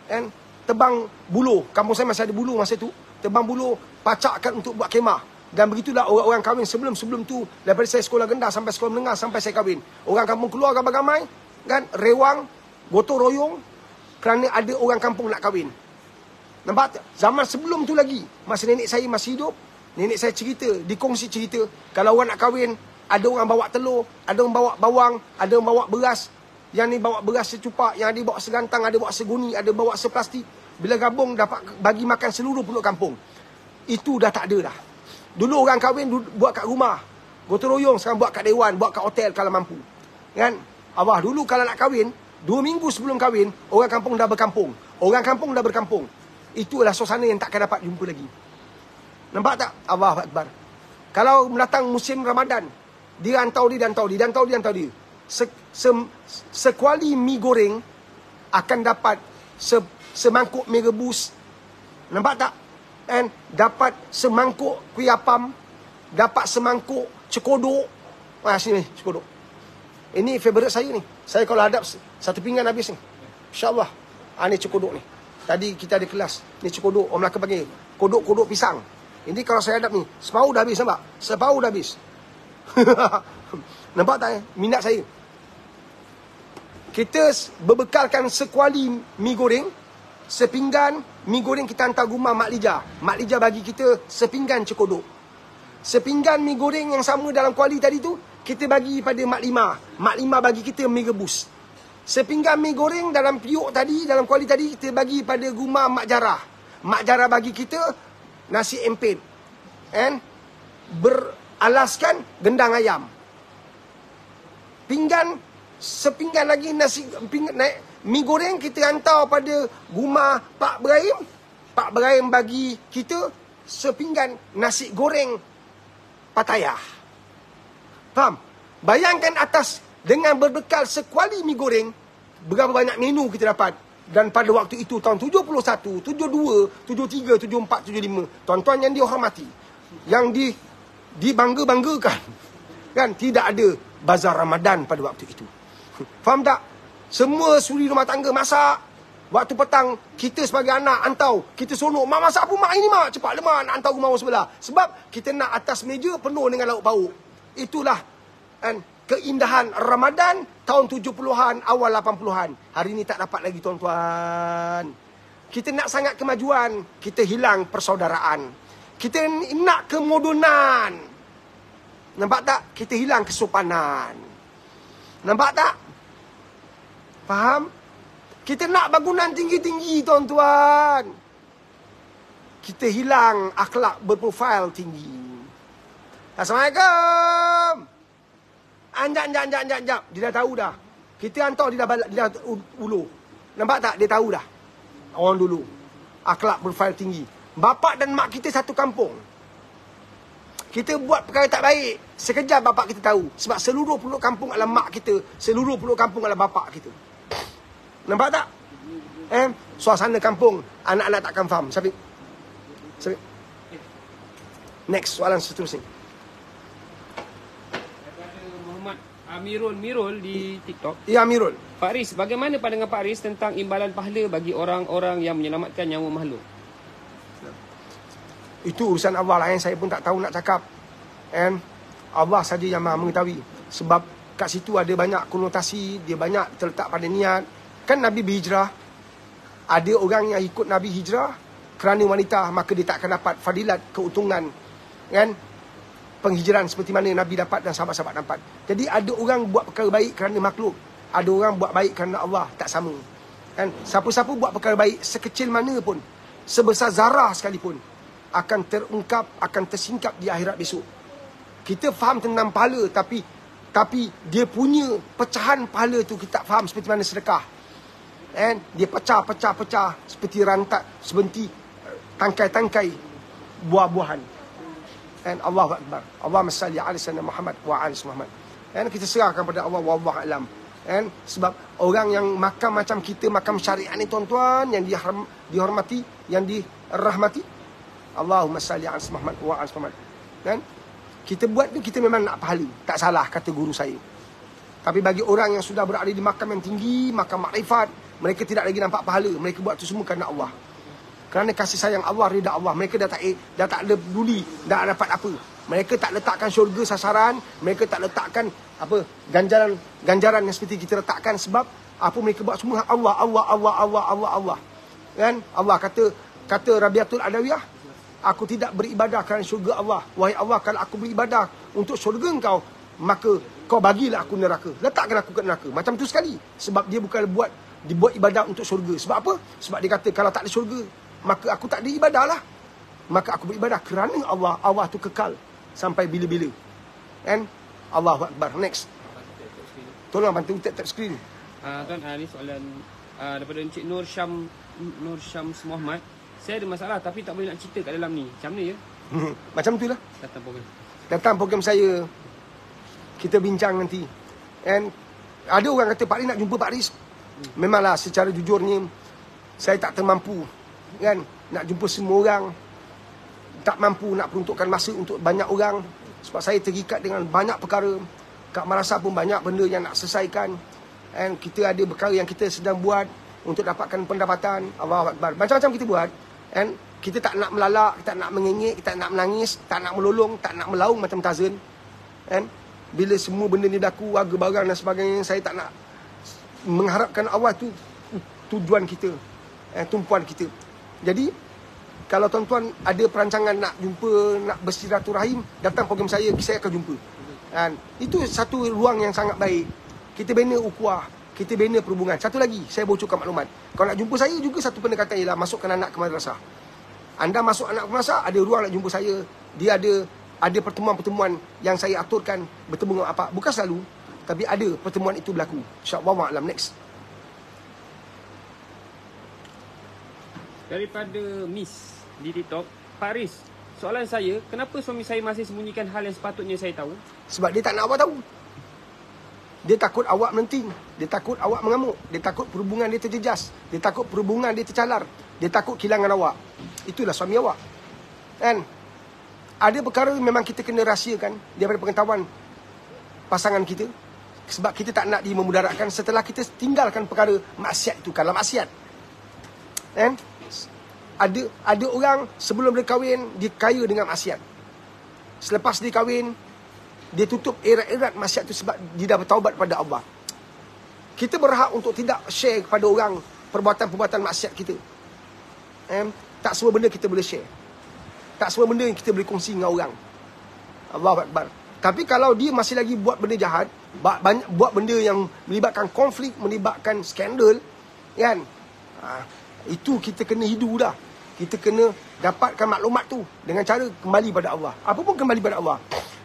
And tebang buluh, kampung saya masih ada buluh masa tu. Tebang buluh, pacakkan untuk buat kemah. Dan begitulah orang-orang kahwin sebelum tu, daripada saya sekolah rendah sampai sekolah menengah sampai saya kahwin. Orang kampung keluar ramai-ramai, kan, rewang, gotong royong, kerana ada orang kampung nak kahwin. Nampak tak? Zaman sebelum tu lagi, masa nenek saya masih hidup, nenek saya cerita, dikongsi cerita, kalau orang nak kahwin, ada orang bawa telur, ada orang bawa bawang, ada orang bawa beras. Yang ni bawa beras secupak, yang ada bawa segantang, ada bawa seguni, ada bawa seplastik. Bila gabung dapat bagi makan seluruh penduduk kampung. Itu dah tak ada dah. Dulu orang kahwin buat kat rumah, gotong royong, sekarang buat kat dewan, buat kat hotel kalau mampu. Kan? Abah dulu kalau nak kahwin, 2 minggu sebelum kahwin, orang kampung dah berkampung. Orang kampung dah berkampung. Itulah suasana yang takkan dapat jumpa lagi. Nampak tak? Allahu Akbar. Kalau mendatang musim Ramadan, dia hantar dia. Sekuali mi goreng akan dapat semangkuk mi rebus. Nampak tak? And dapat semangkuk kuih apam, dapat semangkuk cekodok. Sini cekodok. Ini favourite saya ni. Saya kalau hadap satu pinggan habis ni. InsyaAllah. Ni cekodok ni. Tadi kita ada kelas. Ni cekodok. Orang Melaka panggil kodok-kodok pisang. Ini kalau saya hadap ni, separuh dah habis, nampak? Separuh dah habis. Nampak tak? Minat saya. Kita berbekalkan sekuali mi goreng, sepinggan mi goreng kita hantar rumah Mak Lija. Mak Lija bagi kita sepinggan cekodok. Sepinggan mi goreng yang sama dalam kuali tadi tu, kita bagi pada Mak Lima. Mak Lima bagi kita mi rebus. Sepinggan mi goreng dalam piuk tadi, dalam kuali tadi, kita bagi pada rumah Mak Jarah. Mak Jarah bagi kita nasi empit. And beralaskan gendang ayam. Sepinggan lagi nasi mi goreng kita hantar pada rumah Pak Ibrahim. Pak Ibrahim bagi kita sepinggan nasi goreng Pattaya. Faham? Bayangkan atas dengan berbekal sekuali mi goreng, berapa banyak menu kita dapat. Dan pada waktu itu tahun 71, 72, 73, 74, 75, tuan-tuan yang dihormati, yang dibangga-banggakan, kan, tidak ada bazar Ramadan pada waktu itu. Faham tak? Semua suri rumah tangga masak. Waktu petang kita sebagai anak hantar, kita seronok, mak masak apa mak ini mak, cepat lemah nak hantar rumah orang sebelah. Sebab kita nak atas meja penuh dengan lauk pauk. Itulah kan keindahan Ramadan tahun 70-an, awal 80-an. Hari ini tak dapat lagi tuan-tuan. Kita nak sangat kemajuan, kita hilang persaudaraan. Kita nak kemodernan. Nampak tak? Kita hilang kesopanan. Nampak tak? Faham? Kita nak bangunan tinggi-tinggi tuan-tuan. Kita hilang akhlak berprofil tinggi. Assalamualaikum. Anjak. Dia dah tahu dah. Kita hantar dia dah ulu. Nampak tak? Dia tahu dah. Orang dulu. Akhlak berprofil tinggi. Bapak dan mak kita satu kampung. Kita buat perkara tak baik, sekejap bapak kita tahu. Sebab seluruh penduduk kampung adalah mak kita. Seluruh penduduk kampung adalah bapak kita. Nampak tak? Suasana kampung, anak-anak takkan faham. Syafiq. Next, soalan seterusnya. Mirul di TikTok. Ya, Mirul. Pak Riz, bagaimana pandangan Pak Riz tentang imbalan pahala bagi orang-orang yang menyelamatkan nyawa makhluk? Itu urusan Allah lah, yang saya pun tak tahu nak cakap. And Allah saja yang maha mengetahui. Sebab kat situ ada banyak konotasi, dia banyak terletak pada niat. Kan Nabi berhijrah, ada orang yang ikut Nabi hijrah kerana wanita, maka dia tak akan dapat fadilat, keuntungan, kan, penghijraan seperti mana Nabi dapat dan sahabat-sahabat dapat. Jadi ada orang buat perkara baik kerana makhluk, ada orang buat baik kerana Allah, tak sama. Kan, siapa-siapa buat perkara baik sekecil mana pun, sebesar zarah sekalipun, akan terungkap, akan tersingkap di akhirat besok. Kita faham tentang pahala, tapi dia punya pecahan pahala tu kita tak faham, seperti mana sedekah. And dia pecah seperti rantat, seperti tangkai-tangkai buah-buahan. And Allahu Akbar. Allahumma salli ala sayyidina Muhammad wa ala Muhammad. And kita serahkan pada Allah, wallahu alam. And sebab orang yang makam macam kita, makam syariat ni tuan-tuan, yang dihormati, yang dirahmati, Allahumma salli ala Muhammad wa ala Muhammad. Dan kita buat tu, kita memang nak pahala, tak salah kata guru saya. Tapi bagi orang yang sudah berada di makam yang tinggi, makam makrifat, mereka tidak lagi nampak pahala. Mereka buat tu semua kerana Allah, kerana kasih sayang Allah, rida Allah. Mereka dah tak ada peduli, dah dapat apa. Mereka tak letakkan syurga sasaran, mereka tak letakkan apa ganjaran yang seperti kita letakkan. Sebab apa mereka buat semua Allah. Kan Allah kata Rabiatul Adawiyah, aku tidak beribadah kerana syurga Allah. Wahai Allah, kalau aku beribadah untuk syurga engkau, maka kau bagilah aku neraka. Letakkan aku ke neraka. Macam tu sekali. Sebab dia bukan dibuat ibadah untuk syurga. Sebab apa? Sebab dia kata kalau tak ada syurga, maka aku tak ada ibadah lah. Maka aku beribadah kerana Allah. Allah tu kekal sampai bila-bila. And Allahu Akbar. Next. Tolong bantu tap screen. Tuan, ni soalan daripada Encik Nur Syams Muhammad. Saya ada masalah tapi tak boleh nak cerita kat dalam ni. Macam mana ya? Macam tu lah. Datang program saya, kita bincang nanti. And ada orang kata Pak Riz nak jumpa Pak Riz. Memanglah secara jujurnya saya tak termampu, kan, nak jumpa semua orang. Tak mampu nak peruntukkan masa untuk banyak orang. Sebab saya terikat dengan banyak perkara. Kat Madrasah pun banyak benda yang nak selesaikan. And kita ada perkara yang kita sedang buat untuk dapatkan pendapatan. Allahu Akbar. Macam-macam kita buat. And kita tak nak melalak, kita tak nak mengengek, kita tak nak menangis, tak nak melolong, tak nak melaung macam Tazan. And bila semua benda ni berlaku, harga barang dan sebagainya, saya tak nak mengharapkan Allah tu tujuan kita, tumpuan kita. Jadi kalau tuan-tuan ada perancangan nak jumpa, nak bersilaturahim, datang program saya akan jumpa. Dan itu satu ruang yang sangat baik. Kita bina ukhuwah, kita bina perhubungan. Satu lagi, saya bocorkan maklumat. Kalau nak jumpa saya juga, satu pendekatan ialah masukkan anak ke madrasah. Anda masuk anak ke madrasah, ada ruang nak jumpa saya. Dia ada pertemuan-pertemuan yang saya aturkan, bertemu dengan apa. Bukan selalu, tapi ada pertemuan itu berlaku. InsyaAllah alam. Next. Daripada Miss di TikTok, Pak Riz, soalan saya, kenapa suami saya masih sembunyikan hal yang sepatutnya saya tahu? Sebab dia tak nak awak tahu. Dia takut awak melenting. Dia takut awak mengamuk. Dia takut perhubungan dia terjejas. Dia takut perhubungan dia tercalar. Dia takut kehilangan awak. Itulah suami awak. Kan? Ada perkara memang kita kena rahsiakan daripada pengetahuan pasangan kita. Sebab kita tak nak dia memudaratkan setelah kita tinggalkan perkara maksiat itu. Kalau maksiat. Kan? Ada orang sebelum dia kahwin, dia kaya dengan maksiat. Selepas dia kahwin, dia tutup erat-erat maksiat itu sebab dia dah bertaubat pada Allah. Kita berhak untuk tidak share kepada orang perbuatan-perbuatan maksiat kita. Tak semua benda kita boleh share. Tak semua benda yang kita boleh kongsi dengan orang. Allahu Akbar. Tapi kalau dia masih lagi buat benda jahat, buat benda yang melibatkan konflik, melibatkan skandal, kan? Itu kita kena hidu dah. Kita kena dapatkan maklumat tu dengan cara kembali pada Allah. Apa pun kembali pada Allah.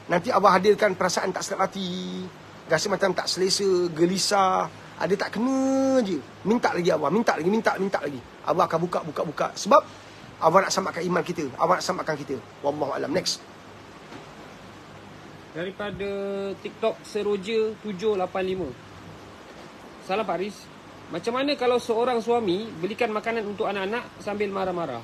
Nanti Allah hadirkan perasaan tak sedap hati, rasa macam tak selesa, gelisah. Ada tak kena je. Minta lagi Allah. Minta lagi. Allah akan buka. Sebab Allah nak selamatkan iman kita. Allah nak selamatkan kita. Wallahu alam. Next. Daripada TikTok Seroja 785. Salam Pak Riz. Macam mana kalau seorang suami belikan makanan untuk anak-anak sambil marah-marah?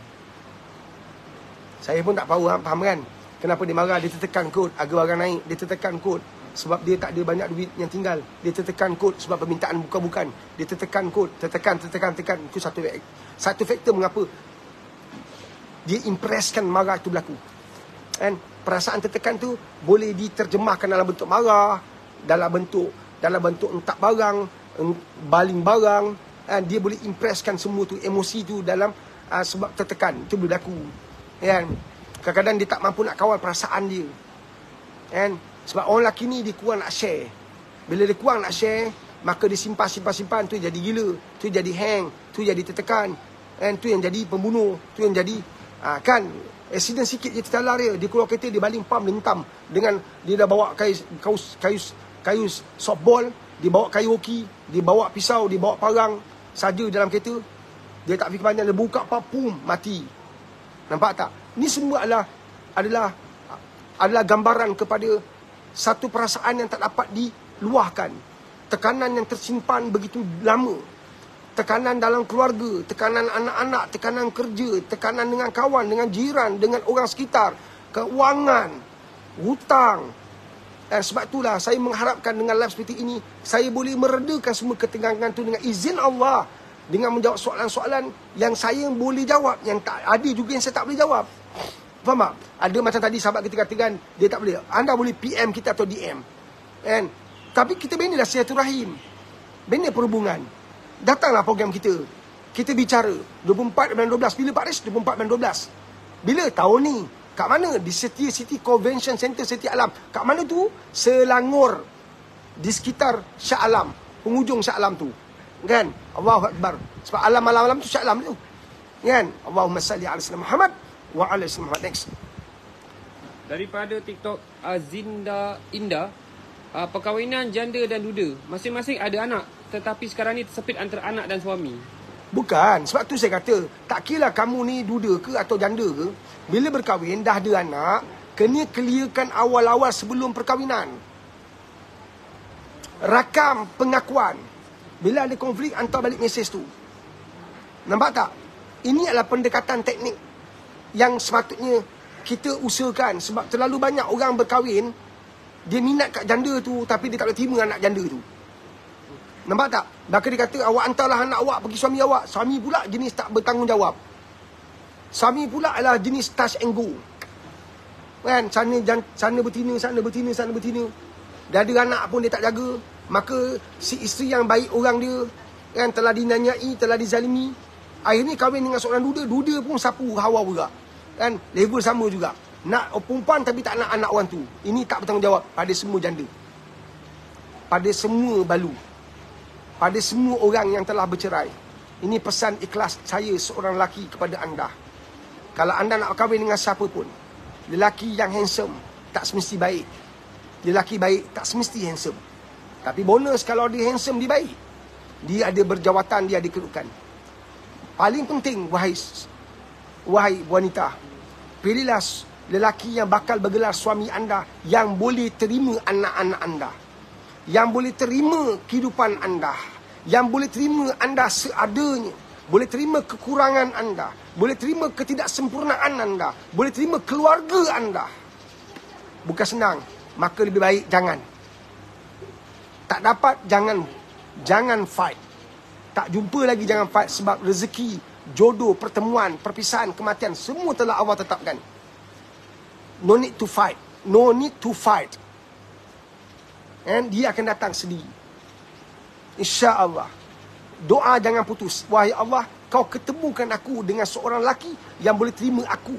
Saya pun tak faham kan. Kenapa dia marah? Dia tertekan kod, harga barang naik. Dia tertekan kod sebab dia tak ada banyak duit yang tinggal. Dia tertekan kod sebab permintaan bukan-bukan. Dia tertekan kod, tertekan. Itu satu faktor mengapa dia impreskan marah itu berlaku. Kan? Perasaan tertekan tu boleh diterjemahkan dalam bentuk marah, dalam bentuk entak barang, baling barang. Dia boleh impreskan semua tu, emosi tu dalam sebab tertekan. Itu boleh berlaku. Kan? Kadang-kadang dia tak mampu nak kawal perasaan dia. Kan? Sebab orang lelaki ni dia kurang nak share. Bila dia kurang nak share, maka dia simpan. Tu jadi gila, tu jadi hang, tu jadi tertekan. And tu yang jadi pembunuh, tu yang jadi kan accident sikit je tertalar dia. Dia keluar kereta, dia baling pam, dia hentam. Dengan dia dah bawa kayu softball, dia bawa kayu hoki, dia bawa pisau, dia bawa parang saja dalam kereta. Dia tak fikir panjang, dia buka pum, mati. Nampak tak? Ni semua adalah gambaran kepada satu perasaan yang tak dapat diluahkan. Tekanan yang tersimpan begitu lama. Tekanan dalam keluarga, tekanan anak-anak, tekanan kerja, tekanan dengan kawan, dengan jiran, dengan orang sekitar, keuangan, hutang. Dan sebab itulah saya mengharapkan dengan live seperti ini, saya boleh meredakan semua ketegangan itu dengan izin Allah. Dengan menjawab soalan-soalan yang saya boleh jawab, yang tak ada juga yang saya tak boleh jawab. Faham tak? Ada macam tadi sahabat kita katakan, dia tak boleh. Anda boleh PM kita atau DM. Kan? Tapi kita bina dah silaturahim. Bina perhubungan. Datanglah program kita. Kita bicara 24/12. Bila Pak Riz? 24/12. Bila? Tahun ni. Kat mana? Di Setia City Convention Center Setia Alam. Kat mana tu? Selangor. Di sekitar Shah Alam. Penghujung Shah Alam tu. Kan? Allahu Akbar. Sebab alam-alam tu Shah Alam tu. Kan? Allahumma salli ala sayyidina Muhammad wa ala sayyidina Muhammad. Next. Daripada TikTok Azinda Indah, perkahwinan janda dan duda masing-masing ada anak, tetapi sekarang ni tersepit antara anak dan suami. Bukan. Sebab tu saya kata, tak kira kamu ni duda ke atau janda ke, bila berkahwin dah ada anak, kena clearkan awal-awal sebelum perkahwinan. Rakam pengakuan. Bila ada konflik, hantar balik mesej tu. Nampak tak? Ini adalah pendekatan teknik yang sepatutnya kita usahakan. Sebab terlalu banyak orang berkahwin, dia minat kat janda tu, tapi dia tak boleh terima anak janda tu. Nampak tak? Maka dia kata, awak hantarlah anak awak pergi suami awak. Suami pula jenis tak bertanggungjawab. Suami pula adalah jenis touch and go. Kan? Sana betina, sana betina, sana betina. Dia ada anak pun dia tak jaga. Maka si isteri yang baik orang dia, kan, telah dinanyai, telah dizalimi. Akhirnya kahwin dengan seorang duda. Duda pun sapu hawa juga. Kan? Level sama juga. Nak perempuan tapi tak nak anak orang tu. Ini tak bertanggungjawab pada semua janda. Pada semua balu. Pada semua orang yang telah bercerai. Ini pesan ikhlas saya seorang lelaki kepada anda. Kalau anda nak kahwin dengan siapa pun, lelaki yang handsome tak semesti baik. Lelaki baik tak semesti handsome. Tapi bonus kalau dia handsome, dia baik. Dia ada berjawatan, dia ada kedudukan. Paling penting, wahai wanita, pilihlah lelaki yang bakal bergelar suami anda, yang boleh terima anak-anak anda, yang boleh terima kehidupan anda, yang boleh terima anda seadanya, boleh terima kekurangan anda, boleh terima ketidaksempurnaan anda, boleh terima keluarga anda. Bukan senang. Maka lebih baik jangan. Tak dapat, jangan fight. Tak jumpa lagi, jangan fight. Sebab rezeki, jodoh, pertemuan, perpisahan, kematian, semua telah Allah tetapkan. No need to fight. No need to fight. And dia akan datang sendiri. InsyaAllah. Doa jangan putus. Wahai Allah, kau ketemukan aku dengan seorang lelaki yang boleh terima aku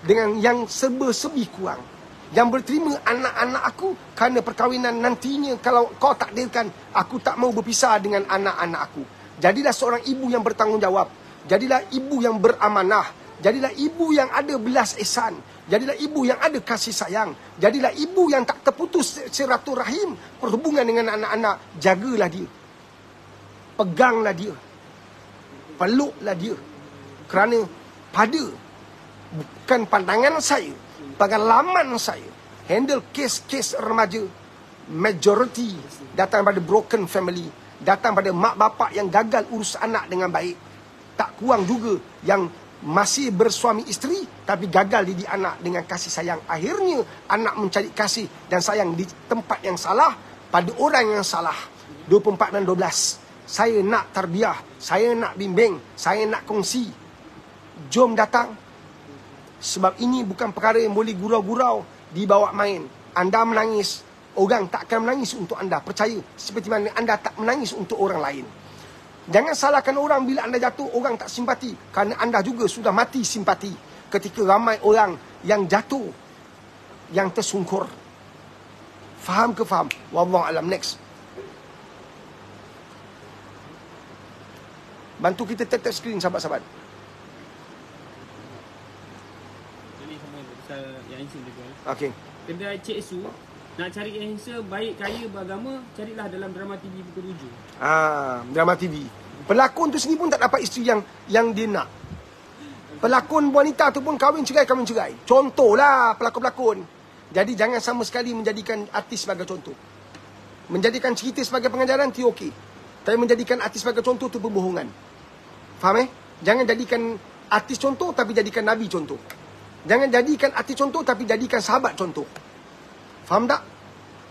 dengan yang serba-serbi kurang. Yang boleh terima anak-anak aku, kerana perkahwinan nantinya kalau kau takdirkan, aku tak mau berpisah dengan anak-anak aku. Jadilah seorang ibu yang bertanggungjawab. Jadilah ibu yang beramanah. Jadilah ibu yang ada belas ihsan. Jadilah ibu yang ada kasih sayang. Jadilah ibu yang tak terputus silaturahim, perhubungan dengan anak-anak. Jagalah dia. Peganglah dia. Peluklah dia. Kerana pada, bukan pandangan saya, pengalaman saya, handle kes-kes remaja, majority datang pada broken family, datang pada mak bapak yang gagal urus anak dengan baik. Tak kurang juga yang masih bersuami isteri tapi gagal didik anak dengan kasih sayang. Akhirnya anak mencari kasih dan sayang di tempat yang salah, pada orang yang salah. 24 dan 12. Saya nak tarbiyah, saya nak bimbing, saya nak kongsi. Jom datang. Sebab ini bukan perkara yang boleh gurau-gurau dibawa main. Anda menangis, orang tak akan menangis untuk anda. Percaya, seperti mana anda tak menangis untuk orang lain. Jangan salahkan orang bila anda jatuh, orang tak simpati. Kerana anda juga sudah mati simpati ketika ramai orang yang jatuh, yang tersungkur. Faham ke faham? Wallahu alam. Next. Bantu kita tap screen sahabat-sahabat. Jadi sama pasal yang handsome tu kan. Okey. Kedai Cik Su, nak cari yang handsome, baik, kaya, beragama, carilah dalam drama TV pukul 7. Drama TV. Pelakon tu sendiri pun tak dapat isteri yang dia nak. Pelakon wanita tu pun kahwin cerai. Contohlah pelakon-pelakon. Jadi jangan sama sekali menjadikan artis sebagai contoh. Menjadikan cerita sebagai pengajaran tu okey. Tapi menjadikan artis sebagai contoh tu pembohongan. Faham Jangan jadikan artis contoh tapi jadikan Nabi contoh. Jangan jadikan artis contoh tapi jadikan sahabat contoh. Faham tak?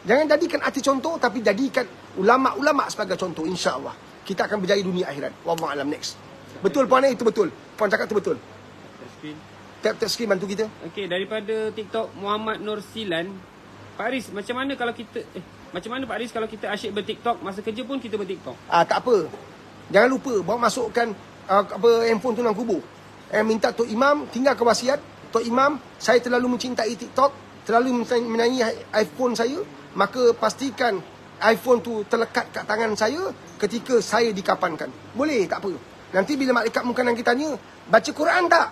Jangan jadikan artis contoh tapi jadikan ulama-ulama sebagai contoh, insya-Allah. Kita akan berjaya dunia akhirat. Wallahu alam. Next. Betul puan itu betul. Puan cakap tu betul. Tap screen bantu kita. Okey, daripada TikTok Muhammad Nur Silan, Pak Aris, macam mana Pak Aris kalau kita asyik ber-TikTok, masa kerja pun kita ber-TikTok? Tak apa. Jangan lupa bawa masukkan handphone tu dalam kubur. Minta Tok Imam tinggalkan wasiat. Tok Imam, saya terlalu mencintai TikTok, terlalu menyayangi iPhone saya, maka pastikan iPhone tu terlekat kat tangan saya ketika saya dikapankan. Boleh, tak apa. Nanti bila malaikat muka nanti tanya, baca Quran tak?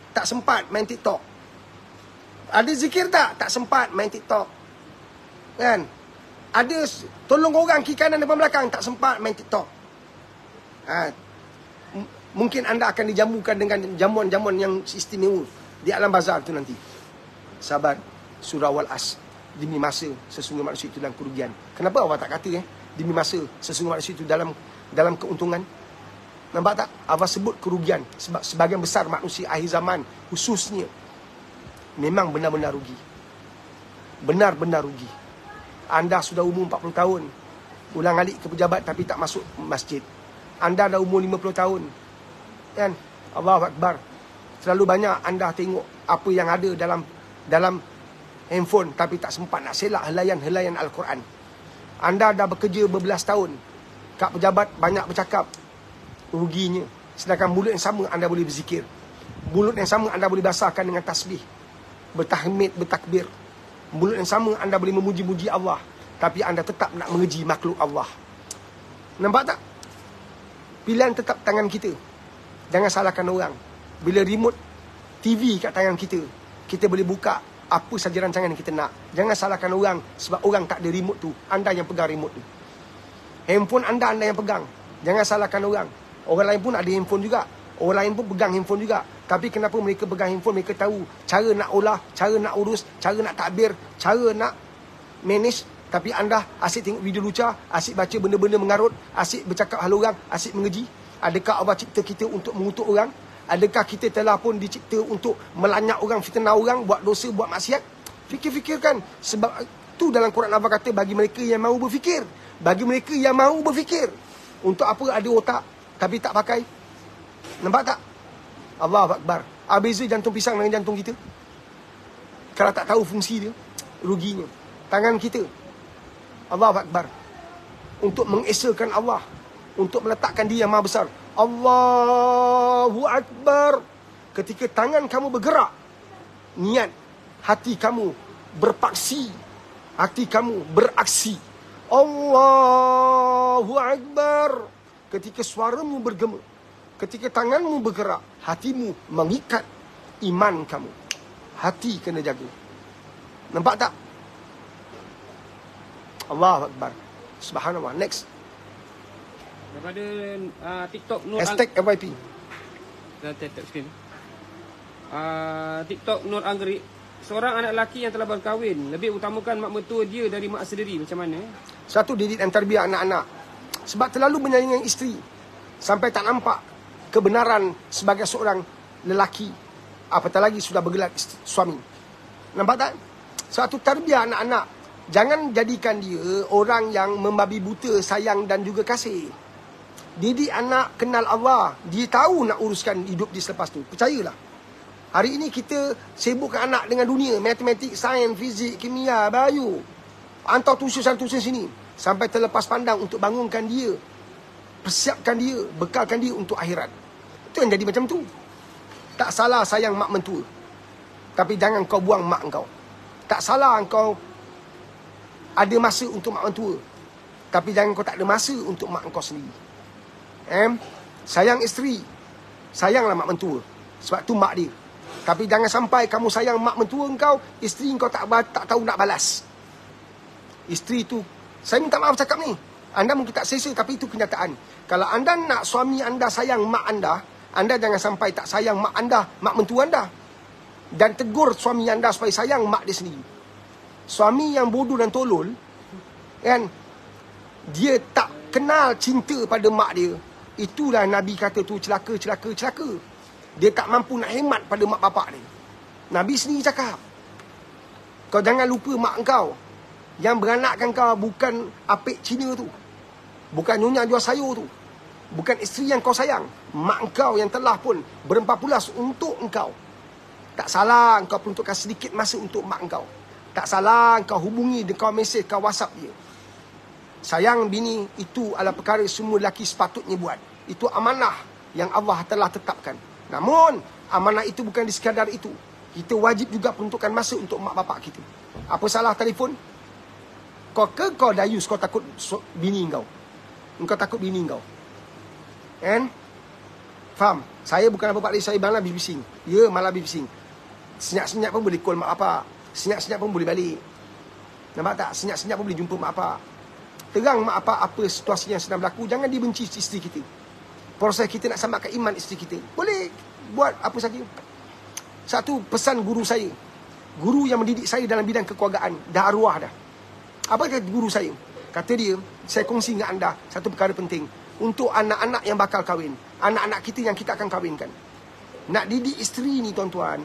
Tak sempat, main TikTok. Ada zikir tak? Tak sempat, main TikTok. Kan? Ada tolong orang kiri kanan depan belakang, tak sempat, main TikTok. Mungkin anda akan dijamukan dengan jamuan-jamuan yang istimewa di alam bazar tu nanti. Sahabat, surah Wal-As. Demi masa sesungguh manusia itu dalam kerugian. Kenapa Allah tak kata demi masa sesungguh manusia itu dalam keuntungan? Nampak tak? Allah sebut kerugian. Sebab sebahagian besar manusia akhir zaman khususnya memang benar-benar rugi. Benar-benar rugi. Anda sudah umur 40 tahun, ulang-alik ke pejabat tapi tak masuk masjid. Anda dah umur 50 tahun, kan? Allahu Akbar. Terlalu banyak anda tengok apa yang ada dalam handphone tapi tak sempat nak selak helaian-helaian Al-Quran. Anda dah bekerja berbelas tahun, kat pejabat banyak bercakap, ruginya. Sedangkan mulut yang sama anda boleh berzikir. Mulut yang sama anda boleh basahkan dengan tasbih, bertahmid, bertakbir. Mulut yang sama anda boleh memuji-muji Allah, tapi anda tetap nak mengeji makhluk Allah. Nampak tak? Pilihan tetap tangan kita. Jangan salahkan orang. Bila remote TV kat tangan kita, kita boleh buka apa saja rancangan yang kita nak. Jangan salahkan orang sebab orang tak ada remote tu. Anda yang pegang remote tu. Handphone anda yang pegang. Jangan salahkan orang. Orang lain pun ada handphone juga. Orang lain pun pegang handphone juga. Tapi kenapa mereka pegang handphone? Mereka tahu cara nak olah, cara nak urus, cara nak takbir, cara nak manage. Tapi anda asyik tengok video lucah, asyik baca benda-benda mengarut, asyik bercakap hal orang, asyik mengeji. Adakah Allah cipta kita untuk mengutuk orang? Adakah kita telah pun dicipta untuk melanyak orang, fitnah orang, buat dosa, buat maksiat? Fikir-fikirkan. Sebab tu dalam Quran Allah kata, bagi mereka yang mahu berfikir. Bagi mereka yang mahu berfikir. Untuk apa ada otak tapi tak pakai? Nampak tak? Allahu Akbar. Beza jantung pisang dengan jantung kita. Kalau tak tahu fungsi dia, ruginya. Tangan kita, Allahu Akbar, untuk mengesakan Allah, untuk meletakkan dia yang maha besar. Allahu Akbar. Ketika tangan kamu bergerak, niat hati kamu berpaksi, hati kamu beraksi. Allahu Akbar. Ketika suaramu bergema, ketika tanganmu bergerak, hatimu mengikat iman kamu. Hati kena jaga. Nampak tak? Allahu Akbar. Subhanallah. Next. Daripada TikTok Nur #FYP. Dah tap screen. TikTok Nur Anggerik. Seorang anak lelaki yang telah berkahwin lebih utamakan mak mertua dia dari mak sendiri. Macam mana? Satu, didik dan tarbiyah anak-anak. Sebab terlalu menyayangi isteri sampai tak nampak kebenaran sebagai seorang lelaki, apatah lagi sudah bergelar suami. Nampak tak? Satu, tarbiyah anak-anak. Jangan jadikan dia orang yang membabi buta sayang dan juga kasih. Didik anak kenal Allah. Dia tahu nak uruskan hidup dia selepas tu. Percayalah. Hari ini kita sibukkan anak dengan dunia, matematik, sains, fizik, kimia, bio. Hantar tuition sana tuition sini. Sampai terlepas pandang untuk bangunkan dia, persiapkan dia, bekalkan dia untuk akhirat. Itu yang jadi macam tu. Tak salah sayang mak mentua, tapi jangan kau buang mak kau. Tak salah kau ada masa untuk mak mentua, tapi jangan kau tak ada masa untuk mak kau sendiri. Sayang isteri, sayanglah mak mentua, sebab tu mak dia. Tapi jangan sampai kamu sayang mak mentua kau, isteri kau tak tahu nak balas. Isteri tu, saya minta maaf cakap ni, anda mungkin tak selesa, tapi itu kenyataan. Kalau anda nak suami anda sayang mak anda jangan sampai tak sayang mak anda, mak mentua anda. Dan tegur suami anda supaya sayang mak dia sendiri. Suami yang bodoh dan tolol, kan, dia tak kenal cinta pada mak dia. Itulah Nabi kata tu celaka. Dia tak mampu nak hemat pada mak bapak dia. Nabi sendiri cakap, kau jangan lupa mak kau. Yang beranakkan kau bukan apik Cina tu, bukan nyonya jual sayur tu, bukan isteri yang kau sayang, mak kau yang telah pun berempat-pulas untuk engkau. Tak salah kau peruntukkan sedikit masa untuk mak kau. Tak salah kau hubungi, kau mesej, kau WhatsApp dia. Sayang bini, itu adalah perkara semua lelaki sepatutnya buat. Itu amanah yang Allah telah tetapkan. Namun amanah itu bukan di sekadar itu. Kita wajib juga peruntukkan masa untuk mak bapak kita. Apa salah telefon? Kau dayus, kau takut bini kau. Engkau takut bini kau. Kan? Faham? Saya bukan apa-apa lagi, saya malah bising. Ya, malah bising. Senyap-senyap pun boleh call mak bapak. Senyap-senyap pun boleh balik. Nampak tak? Senyap-senyap pun boleh jumpa mak bapak. Terang mak bapak apa situasi yang sedang berlaku. Jangan dibenci isteri kita. Proses kita nak selamatkan iman isteri kita. Boleh buat apa saja. Satu pesan guru saya. Guru yang mendidik saya dalam bidang kekeluargaan. Dah arwah dah. Apa kata guru saya? Kata dia, saya kongsi dengan anda satu perkara penting. Untuk anak-anak yang bakal kahwin. Anak-anak kita yang kita akan kahwinkan. Nak didik isteri ni tuan-tuan.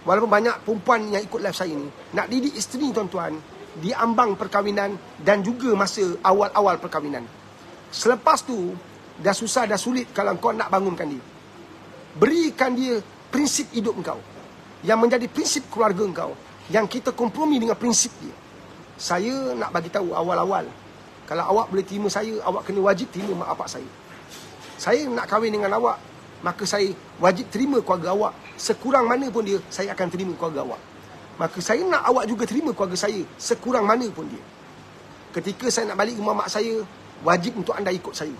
Walaupun banyak perempuan yang ikut live saya ni. Nak didik isteri ni tuan-tuan. Di ambang perkahwinan dan juga masa awal-awal perkahwinan. Selepas tu, dah susah, dah sulit kalau kau nak bangunkan dia. Berikan dia prinsip hidup kau. Yang menjadi prinsip keluarga kau. Yang kita kompromi dengan prinsip dia. Saya nak bagi tahu awal-awal. Kalau awak boleh terima saya, awak kena wajib terima mak bapak saya. Saya nak kahwin dengan awak, maka saya wajib terima keluarga awak. Sekurang mana pun dia, saya akan terima keluarga awak. Maka saya nak awak juga terima keluarga saya, sekurang mana pun dia. Ketika saya nak balik rumah mak saya, wajib untuk anda ikut saya.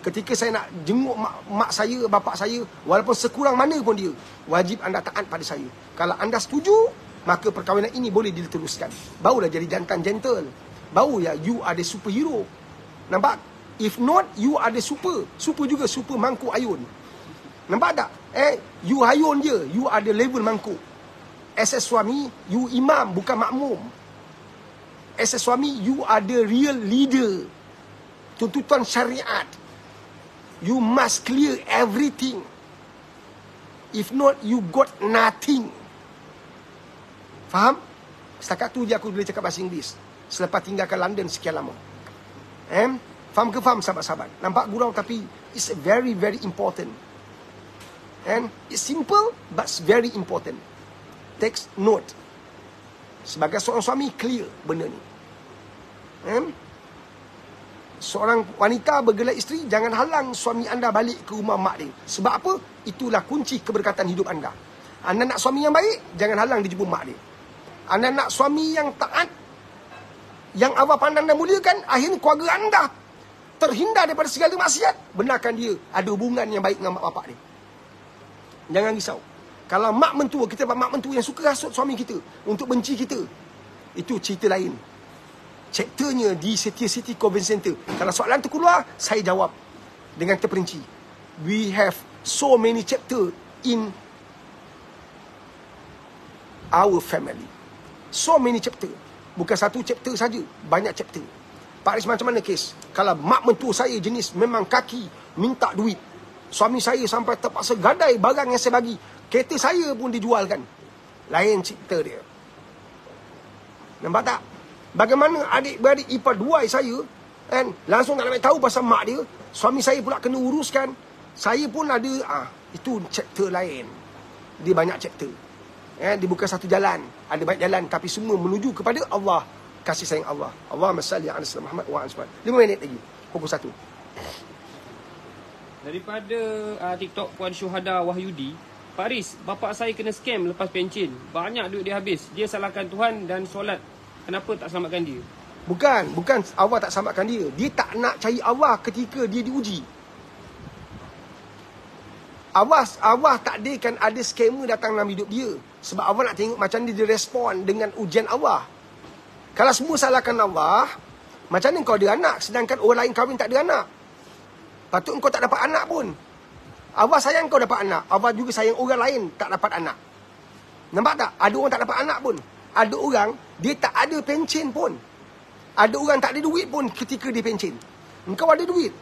Ketika saya nak jenguk mak saya, bapak saya, walaupun sekurang mana pun dia, wajib anda taat pada saya. Kalau anda setuju, maka perkahwinan ini boleh diteruskan. Barulah jadi jantan gentle. Baru ya, you are the superhero. Nampak? If not, you are the super. Super juga, super mangkuk ayun. Nampak tak? You hayun je, you are the level mangkuk. As a suami, you imam, bukan makmum. As a suami, you are the real leader. Tuntutan syariat. You must clear everything. If not, you got nothing. Faham? Setakat tu je aku boleh cakap bahasa Inggeris. Selepas tinggalkan London sekian lama. Faham ke faham sahabat-sahabat? Nampak gurau tapi it's very very important. And it's simple but very important. Take note. Sebagai seorang suami, clear benda ni. Seorang wanita bergelar isteri, jangan halang suami anda balik ke rumah mak dia. Sebab apa? Itulah kunci keberkatan hidup anda. Anda nak suami yang baik, jangan halang dia jumpa mak dia. Anda nak suami yang taat, yang Allah pandang dan muliakan, akhirnya keluarga anda terhindar daripada segala maksiat. Benarkan dia ada hubungan yang baik dengan mak bapak dia. Jangan risau. Kalau mak mentua, kita dapat mak mentua yang suka rasut suami kita untuk benci kita, itu cerita lain. Chapternya di Setia City Convention Center. Kalau soalan tu keluar, saya jawab dengan terperinci. We have so many chapter in our family. So many chapter. Bukan satu chapter saja, banyak chapter. Pak Aris, macam mana kes? Kalau mak mentua saya jenis memang kaki, minta duit. Suami saya sampai terpaksa gadai barang yang saya bagi. Kereta saya pun dijualkan. Lain cerita dia. Nampak tak? Bagaimana adik-beradik ipar duai saya, kan, langsung nak tahu pasal mak dia. Suami saya pula kena uruskan. Saya pun ada, itu chapter lain. dia banyak chapter. Dia bukan satu jalan, ada banyak jalan, tapi semua menuju kepada Allah, kasih sayang Allah. Allahumma salli ala sayyidina Muhammad wa ala alihi. 5 minit lagi, pukul 1. Daripada TikTok Puan Syuhada Wahyudi, Pak Riz, bapak saya kena scam lepas pencen. Banyak duit dia habis. Dia salahkan Tuhan dan solat. Kenapa tak selamatkan dia? Bukan Allah tak selamatkan dia. Dia tak nak cari Allah ketika dia diuji. Allah takdirkan ada scammer datang dalam hidup dia. Sebab Allah nak tengok macam dia respon dengan ujian Allah. Kalau semua salahkan Allah, macam mana kau ada anak sedangkan orang lain kahwin tak ada anak? Patut kau tak dapat anak pun. Allah sayang kau dapat anak. Allah juga sayang orang lain tak dapat anak. Nampak tak? Ada orang tak dapat anak pun. Ada orang, dia tak ada pencen pun. Ada orang tak ada duit pun ketika dia pencen. Engkau ada duit.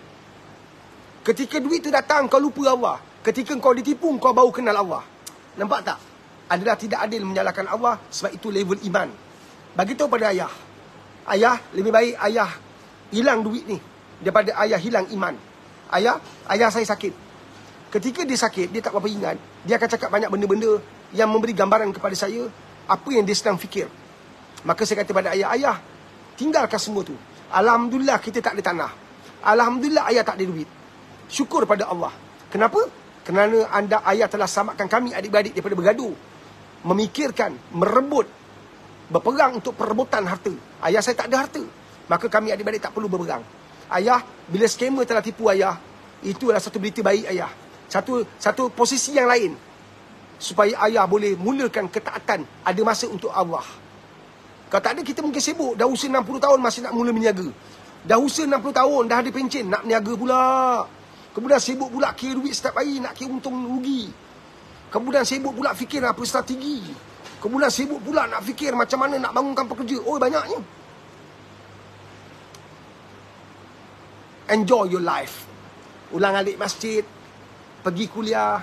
Ketika duit tu datang, kau lupa Allah. Ketika kau ditipu, kau baru kenal Allah. Nampak tak? Adalah tidak adil menyalahkan Allah. Sebab itu level iman. Bagi tahu pada ayah. Ayah, lebih baik ayah hilang duit ni daripada ayah hilang iman. Ayah saya sakit. Ketika dia sakit, dia tak berapa ingat. Dia akan cakap banyak benda-benda yang memberi gambaran kepada saya apa yang dia sedang fikir. Maka saya kata pada ayah, ayah, tinggalkan semua tu. Alhamdulillah kita tak ada tanah. Alhamdulillah ayah tak ada duit. Syukur pada Allah. Kenapa? Kerana ayah telah selamatkan kami adik-beradik daripada bergaduh. Memikirkan, merebut, berperang untuk perebutan harta. Ayah saya tak ada harta. Maka kami adik-beradik tak perlu berperang. Ayah, bila scammer telah tipu ayah, itu adalah satu berita baik ayah. Satu posisi yang lain. Supaya ayah boleh mulakan ketaatan. Ada masa untuk Allah. Kalau tak ada, kita mungkin sibuk. Dah usia 60 tahun masih nak mula berniaga. Dah usia 60 tahun, dah ada pencen, nak berniaga pula. Kemudian sibuk pula kira duit setiap hari, nak kira untung rugi. Kemudian sibuk pula fikir apa strategi. Kemudian sibuk pula nak fikir macam mana nak bangunkan pekerja. Oh, banyaknya. Enjoy your life. Ulang alik masjid, pergi kuliah,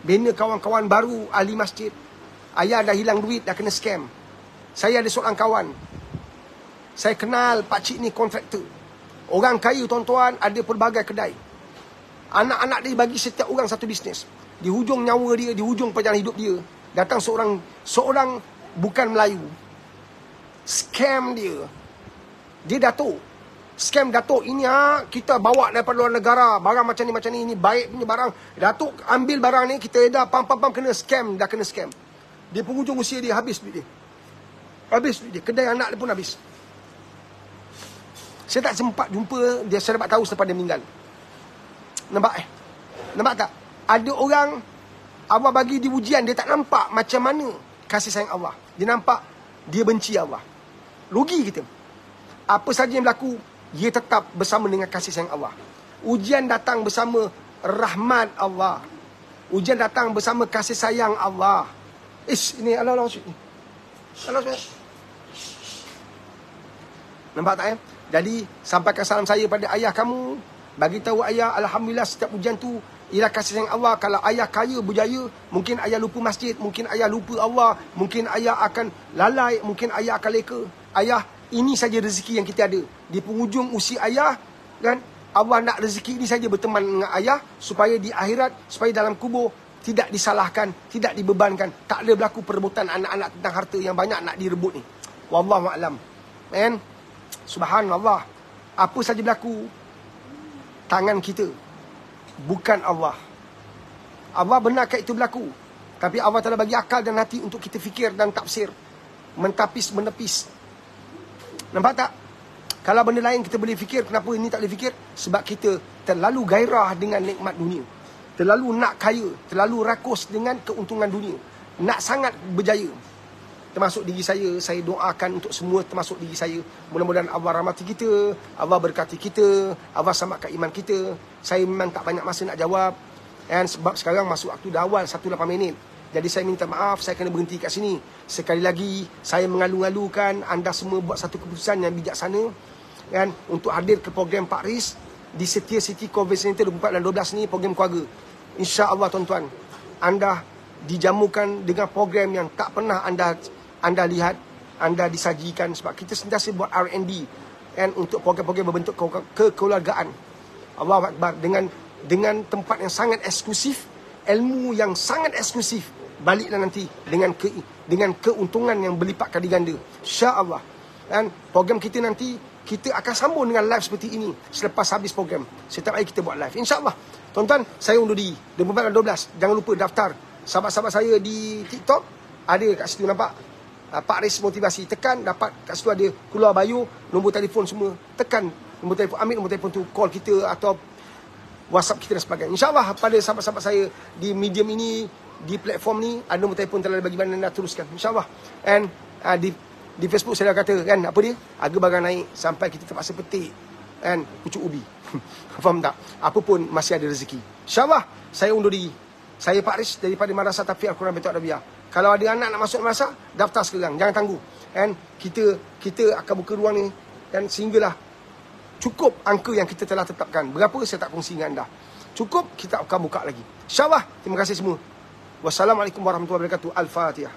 bina kawan-kawan baru ahli masjid. Ayah dah hilang duit, dah kena scam. Saya ada seorang kawan. Saya kenal pakcik ni kontraktor. Orang kaya tuan-tuan, ada pelbagai kedai. Anak-anak dia bagi setiap orang satu bisnes. Di hujung nyawa dia, di hujung perjalanan hidup dia, datang seorang bukan Melayu. Scam dia. Dia Datuk. Scam Datuk ini kita bawa daripada luar negara. Barang macam ni, ini baik punya barang. Datuk ambil barang ni, kita edar, pam kena scam. Dah kena scam. Di penghujung usia dia, habis duit dia. Habis duit dia. Kedai anak dia pun habis. Saya tak sempat jumpa dia, saya dapat tahu selepas dia meninggal. Nampak tak? Ada orang Allah bagi di ujian, dia tak nampak macam mana kasih sayang Allah. Dia nampak dia benci Allah. Rugi kita. Apa saja yang berlaku, dia tetap bersama dengan kasih sayang Allah. Ujian datang bersama rahmat Allah. Ujian datang bersama kasih sayang Allah. Ini Allah ni. Allah. Nampak tak ya? Jadi sampaikan salam saya pada ayah kamu. Bagi tahu ayah, alhamdulillah setiap ujian tu ialah kasih sayang Allah. Kalau ayah kaya berjaya, mungkin ayah lupa masjid, mungkin ayah lupa Allah, mungkin ayah akan lalai, mungkin ayah akan leka. Ayah, ini saja rezeki yang kita ada. Di penghujung usia ayah, kan, Allah nak rezeki ini saja berteman dengan ayah, supaya di akhirat, supaya dalam kubur tidak disalahkan, tidak dibebankan, tak ada berlaku perebutan anak-anak tentang harta yang banyak nak direbut ni. Wallahu a'lam. Man, subhanallah. Apa saja berlaku, tangan kita, bukan Allah. Allah benarkan itu berlaku, tapi Allah telah bagi akal dan hati untuk kita fikir dan tafsir, mentapis menepis. Nampak tak? Kalau benda lain kita boleh fikir, kenapa ini tak boleh fikir? Sebab kita terlalu gairah dengan nikmat dunia, terlalu nak kaya, terlalu rakus dengan keuntungan dunia, nak sangat berjaya. Termasuk diri saya doakan untuk semua, termasuk diri saya. Mudah-mudahan Allah rahmati kita, Allah berkati kita, Allah selamatkan iman kita. Saya memang tak banyak masa nak jawab, dan sebab sekarang masuk waktu dah awal 18 minit. Jadi saya minta maaf, saya kena berhenti kat sini. Sekali lagi, saya mengalu-alukan anda semua buat satu keputusan yang bijaksana, kan, untuk hadir ke program Pak Riz di Setia City Convention Center 24 dan 12 ni, program keluarga. InsyaAllah tuan-tuan, anda dijamukan dengan program yang tak pernah anda lihat, anda disajikan. Sebab kita sentiasa buat R&D, kan, untuk program-program berbentuk kekeluargaan. Allahu Akbar. Dengan tempat yang sangat eksklusif, ilmu yang sangat eksklusif, baliklah nanti dengan keuntungan yang berlipat kali ganda, insya-Allah. Dan program kita nanti kita akan sambung dengan live seperti ini selepas habis program. Setiap hari kita buat live, insya-Allah. Tuan-tuan, saya undur diri 24/12. Jangan lupa daftar. Sahabat-sahabat saya di TikTok ada kat situ, nampak Pak Aris Motivasi. Tekan, dapat kat situ ada keluar bio, nombor telefon semua. Tekan nombor telefon, ambil nombor telefon tu, call kita atau WhatsApp kita dan sebagainya. InsyaAllah pada sahabat-sahabat saya di medium ini, di platform ni, ada nombor telefon telah bagi mana anda teruskan, insyaAllah. And di Facebook saya dah kata kan, apa dia, harga barang naik sampai kita terpaksa petik kan pucuk ubi. Faham tak? Apa pun masih ada rezeki, insyaAllah. Saya undur diri. Saya Pak Aris daripada Madrasah Tahfiz Al-Quran Baitul Arabiah. Kalau ada anak nak masuk madrasah, daftar sekarang, jangan tangguh. And kita akan buka ruang ni dan sehinggalah cukup angka yang kita telah tetapkan. Berapa saya tak kongsi dengan anda. Cukup, kita akan buka lagi, insyaAllah. Terima kasih semua. Wassalamualaikum warahmatullahi wabarakatuh. Al-Fatihah.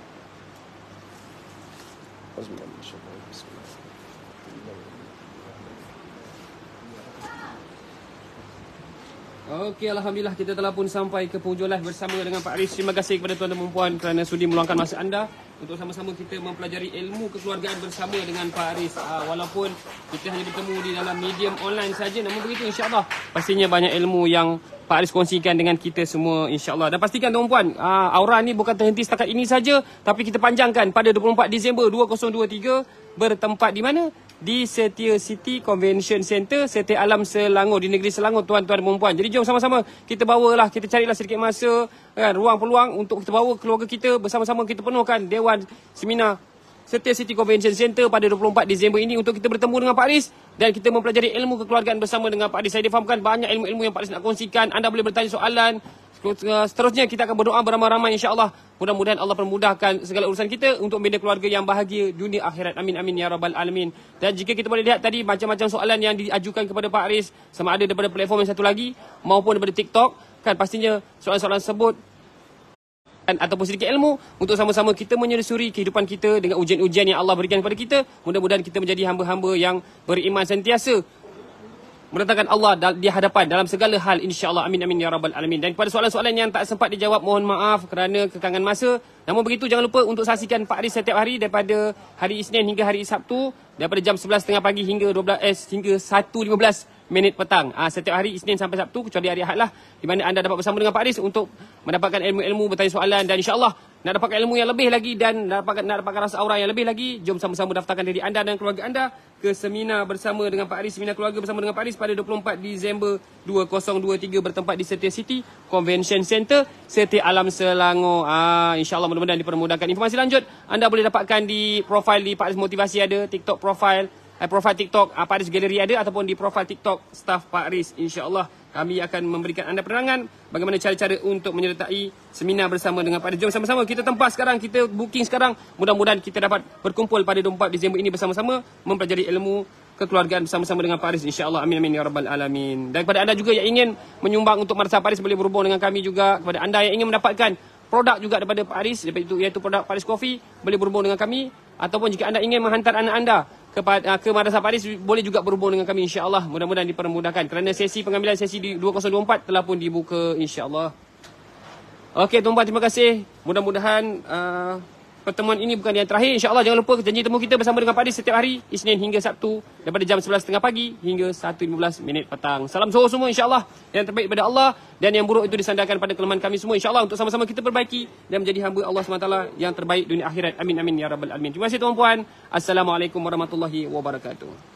Okey, Alhamdulillah kita telah pun sampai ke penghujung live bersama dengan Pak Aris. Terima kasih kepada tuan-tuan dan puan kerana sudi meluangkan masa anda untuk sama-sama kita mempelajari ilmu kekeluargaan bersama dengan Pak Aris. Walaupun kita hanya bertemu di dalam medium online saja, namun begitu insya-Allah pastinya banyak ilmu yang Pak Aris kongsikan dengan kita semua, insya-Allah. Dan pastikan tuan-puan, aura ni bukan terhenti setakat ini saja, tapi kita panjangkan pada 24 Disember 2023 bertempat di mana? Di Setia City Convention Center, Setia Alam Selangor, di negeri Selangor, tuan-tuan dan puan. Jadi jom sama-sama kita bawalah, kita carilah sedikit masa, kan, ruang peluang untuk kita bawa keluarga kita bersama-sama, kita penuhkan Dewan Seminar Setia City Convention Center pada 24 Disember ini untuk kita bertemu dengan Pak Aris dan kita mempelajari ilmu kekeluargaan bersama dengan Pak Aris. Saya difahamkan banyak ilmu-ilmu yang Pak Aris nak kongsikan. Anda boleh bertanya soalan. Seterusnya kita akan berdoa beramai-ramai, insya-Allah. Mudah-mudahan Allah permudahkan segala urusan kita untuk membina keluarga yang bahagia dunia akhirat. Amin amin ya rabbal alamin. Dan jika kita boleh lihat tadi macam-macam soalan yang diajukan kepada Pak Aris, sama ada daripada platform yang satu lagi maupun daripada TikTok, kan pastinya soalan-soalan tersebut ataupun sedikit ilmu untuk sama-sama kita menyusuri kehidupan kita dengan ujian-ujian yang Allah berikan kepada kita. Mudah-mudahan kita menjadi hamba-hamba yang beriman sentiasa mendatangkan Allah di hadapan dalam segala hal, insya-Allah. Amin amin ya rabbal alamin. Dan kepada soalan-soalan yang tak sempat dijawab, mohon maaf kerana kekangan masa. Namun begitu, jangan lupa untuk saksikan Pak Aris setiap hari daripada hari Isnin hingga hari Sabtu, daripada jam 11.30 pagi hingga 1.15 minit petang. Setiap hari Isnin sampai Sabtu, kecuali hari Ahad lah, di mana anda dapat bersama dengan Pak Aris untuk mendapatkan ilmu-ilmu, bertanya soalan, dan insya-Allah nak dapatkan ilmu yang lebih lagi dan nak dapatkan rasa aura yang lebih lagi. Jom sama-sama daftarkan diri anda dan keluarga anda ke seminar bersama dengan Pak Aris, seminar keluarga bersama dengan Pak Aris pada 24 Disember 2023 bertempat di Setia City Convention Center, Setia Alam Selangor. InsyaAllah mudah-mudahan dipermudahkan. Informasi lanjut anda boleh dapatkan di profil di Pak Aris Motivasi ada, TikTok profil TikTok Pak Aris Gallery ada, ataupun di profil TikTok staff Pak Aris. InsyaAllah kami akan memberikan anda penerangan bagaimana cara-cara untuk menyertai seminar bersama dengan Pak Aris. Jom sama-sama kita tempas sekarang, kita booking sekarang. Mudah-mudahan kita dapat berkumpul pada 24 Disember ini bersama-sama mempelajari ilmu kekeluargaan bersama-sama dengan Pak Aris, insya-Allah. Amin amin ya rabbal alamin. Dan kepada anda juga yang ingin menyumbang untuk Madrasah Pak Aris, boleh berhubung dengan kami juga. Kepada anda yang ingin mendapatkan produk juga daripada Pak Aris, iaitu produk Pak Aris Coffee, boleh berhubung dengan kami. Ataupun jika anda ingin menghantar anak anda ke Madrasah Pak Aris, boleh juga berhubung dengan kami, insya-Allah. Mudah-mudahan dipermudahkan kerana sesi pengambilan sesi di 2024 telah pun dibuka, insya-Allah. Okey tuan-tuan, terima kasih. Mudah-mudahan pertemuan ini bukan yang terakhir, insya-Allah. Jangan lupa janji temu kita bersama dengan Pak Aris setiap hari Isnin hingga Sabtu daripada jam 11.30 pagi hingga 1.15 minit petang. Salam Zuhur semua, insya-Allah. Yang terbaik daripada Allah dan yang buruk itu disandarkan pada kelemahan kami semua, insya-Allah, untuk sama-sama kita perbaiki dan menjadi hamba Allah SWT yang terbaik dunia akhirat. Amin amin ya rabbal alamin. Terima kasih tuan-puan. Assalamualaikum warahmatullahi wabarakatuh.